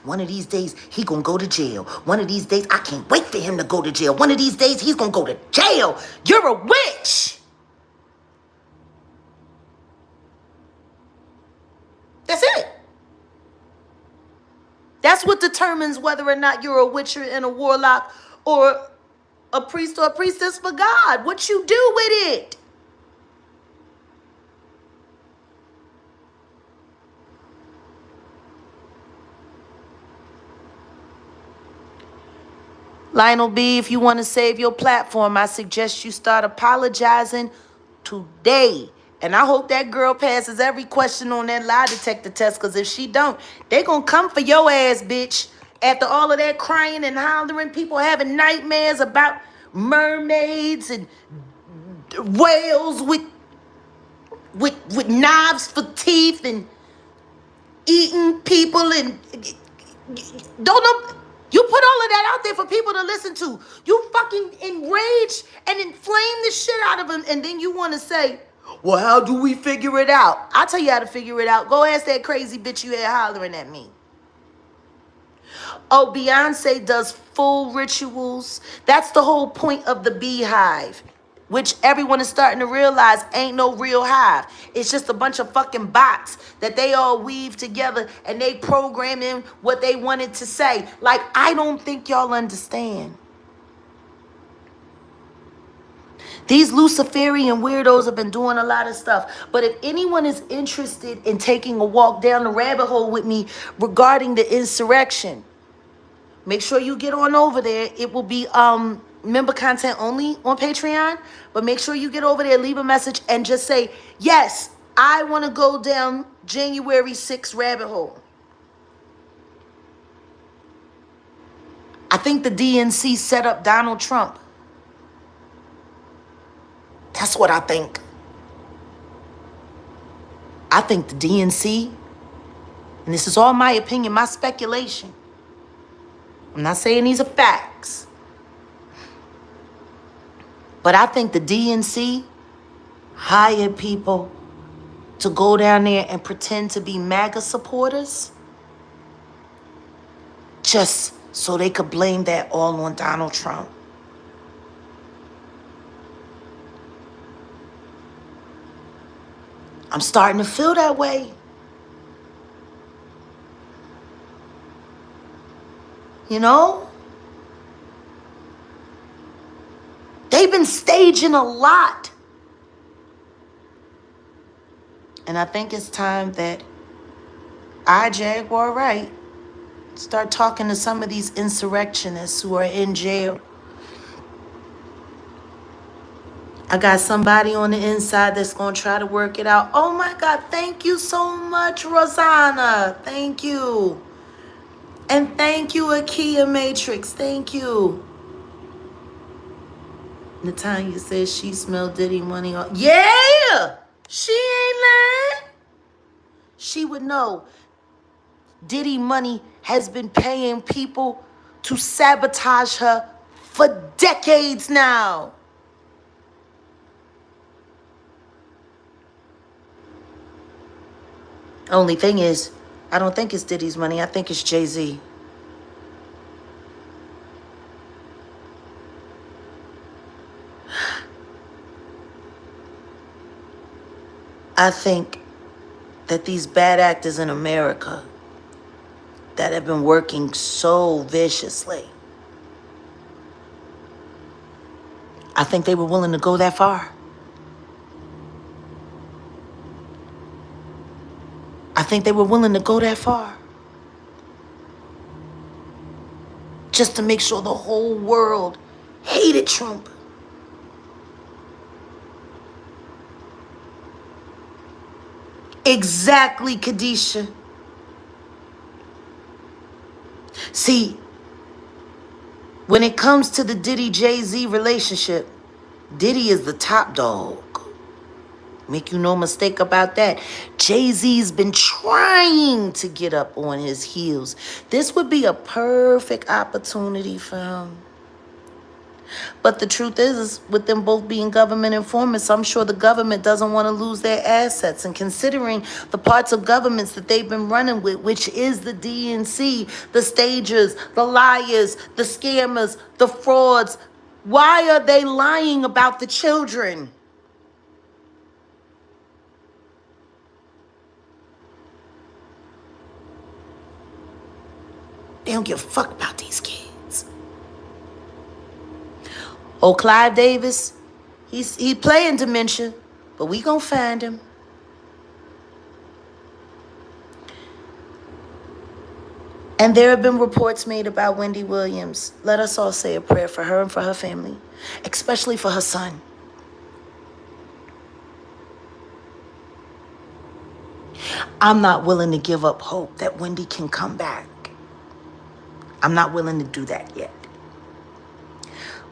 One of these days, he gonna go to jail. One of these days, I can't wait for him to go to jail. One of these days, he's gonna go to jail. You're a witch. That's it. That's what determines whether or not you're a witcher and a warlock or a priest or a priestess for God. What you do with it. Lionel B, if you want to save your platform, I suggest you start apologizing today. And I hope that girl passes every question on that lie detector test, because if she don't, they gonna come for your ass, bitch. After all of that crying and hollering, people having nightmares about mermaids and whales with knives for teeth and eating people and don't know. You put all of that out there for people to listen to. You fucking enrage and inflame the shit out of them. And then you want to say, well, how do we figure it out? I'll tell you how to figure it out. Go ask that crazy bitch you had hollering at me. Oh, Beyonce does full rituals. That's the whole point of the beehive. which everyone is starting to realize ain't no real hive. It's just a bunch of fucking bots that they all weave together and they program in what they wanted to say. Like, I don't think y'all understand. These Luciferian weirdos have been doing a lot of stuff. But if anyone is interested in taking a walk down the rabbit hole with me regarding the insurrection, make sure you get on over there. It will be member content only on Patreon. But make sure you get over there, leave a message, and just say, yes, I want to go down January 6th rabbit hole. I think the DNC set up Donald Trump. That's what I think. I think the DNC, and this is all my opinion, my speculation. I'm not saying these are facts. But I think the DNC hired people to go down there and pretend to be MAGA supporters just so they could blame that all on Donald Trump. I'm starting to feel that way. You know? They've been staging a lot. And I think it's time that I, Jaguar Wright, start talking to some of these insurrectionists who are in jail. I got somebody on the inside that's going to try to work it out. Oh my God, thank you so much, Rosanna. Thank you. And thank you, Akia Matrix. Thank you. Natanya says she smelled Diddy money on. Yeah! She ain't lying. She would know. Diddy money has been paying people to sabotage her for decades now. Only thing is, I don't think it's Diddy's money. I think it's Jay-Z. I think that these bad actors in America that have been working so viciously, I think they were willing to go that far. I think they were willing to go that far. Just to make sure the whole world hated Trump. Exactly, Kadisha. See, when it comes to the Diddy-Jay-Z relationship, Diddy is the top dog. Make you no mistake about that. Jay-Z's been trying to get up on his heels. This would be a perfect opportunity for him. But the truth is, with them both being government informants, I'm sure the government doesn't want to lose their assets. And considering the parts of governments that they've been running with, which is the DNC, the stagers, the liars, the scammers, the frauds, why are they lying about the children? They don't give a fuck about these kids. Oh, Clive Davis, he playing dementia, but we gonna find him. And there have been reports made about Wendy Williams. Let us all say a prayer for her and for her family, especially for her son. I'm not willing to give up hope that Wendy can come back. I'm not willing to do that yet.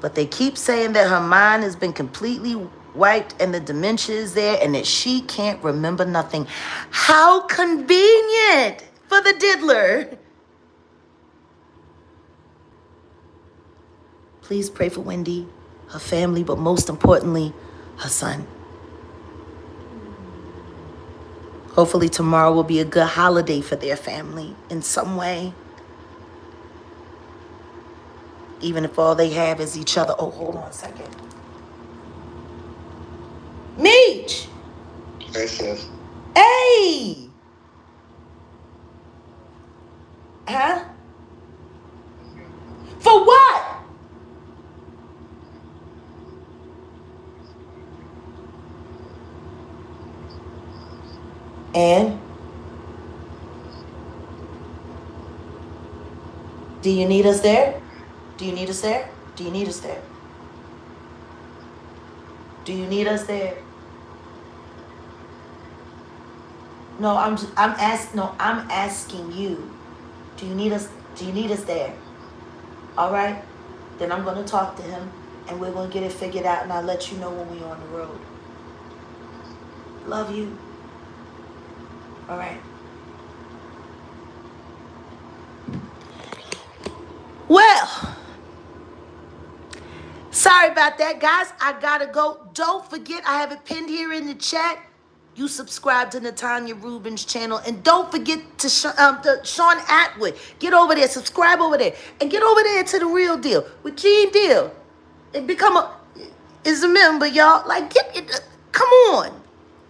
But they keep saying that her mind has been completely wiped and the dementia is there and that she can't remember nothing. How convenient for the diddler. Please pray for Wendy, her family, but most importantly, her son. Hopefully tomorrow will be a good holiday for their family in some way. Even if all they have is each other. Oh, hold on a second. Meech. Hey, sis. Hey. Huh? For what? And do you need us there? Do you need us there? Do you need us there? Do you need us there? No, I'm asking you. Do you need us? Do you need us there? All right. Then I'm gonna talk to him, and we're gonna get it figured out, and I'll let you know when we're on the road. Love you. All right. Well, sorry about that, guys. I gotta go. Don't forget, I have it pinned here in the chat. You subscribe to Natanya Rubin's channel. And don't forget to Sean Atwood. Get over there. Subscribe over there. And get over there to The Real Deal with Gene Deal. And become a member, y'all. Like, get it. Come on.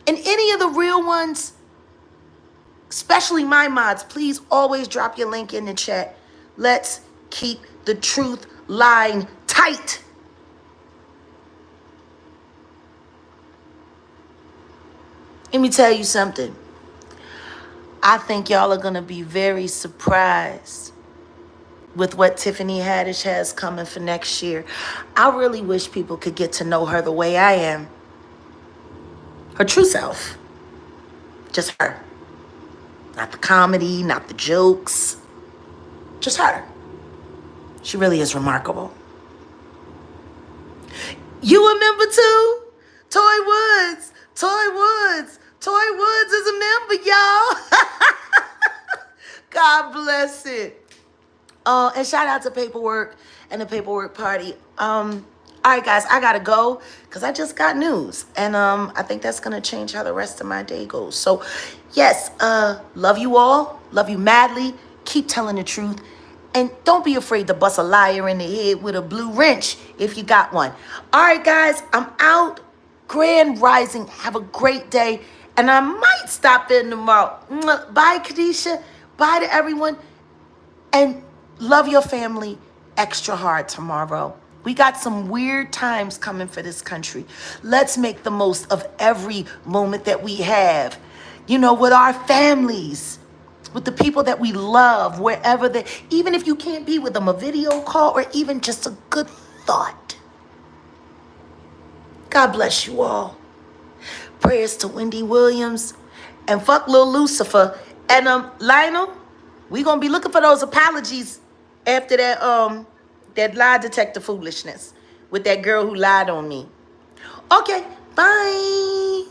And any of the real ones, especially my mods, please always drop your link in the chat. Let's keep the truth line tight. Let me tell you something. I think y'all are going to be very surprised with what Tiffany Haddish has coming for next year. I really wish people could get to know her the way I am. Her true self. Just her. Not the comedy, not the jokes. Just her. She really is remarkable. You remember too? Toy Woods. Toy Woods. Toy Woods is a member, y'all. God bless it. And shout out to Paperwork and the Paperwork Party. All right, guys, I gotta go because I just got news. And I think that's gonna change how the rest of my day goes. So, yes, love you all. Love you madly. Keep telling the truth. And don't be afraid to bust a liar in the head with a blue wrench if you got one. All right, guys, I'm out. Grand Rising. Have a great day. And I might stop in tomorrow. Bye, Kadisha. Bye to everyone. And love your family extra hard tomorrow. We got some weird times coming for this country. Let's make the most of every moment that we have. You know, with our families, with the people that we love, wherever they, even if you can't be with them, a video call or even just a good thought. God bless you all. Prayers to Wendy Williams and fuck Lil Lucifer. And Lionel, we gonna be looking for those apologies after that lie detector foolishness with that girl who lied on me. Okay, bye.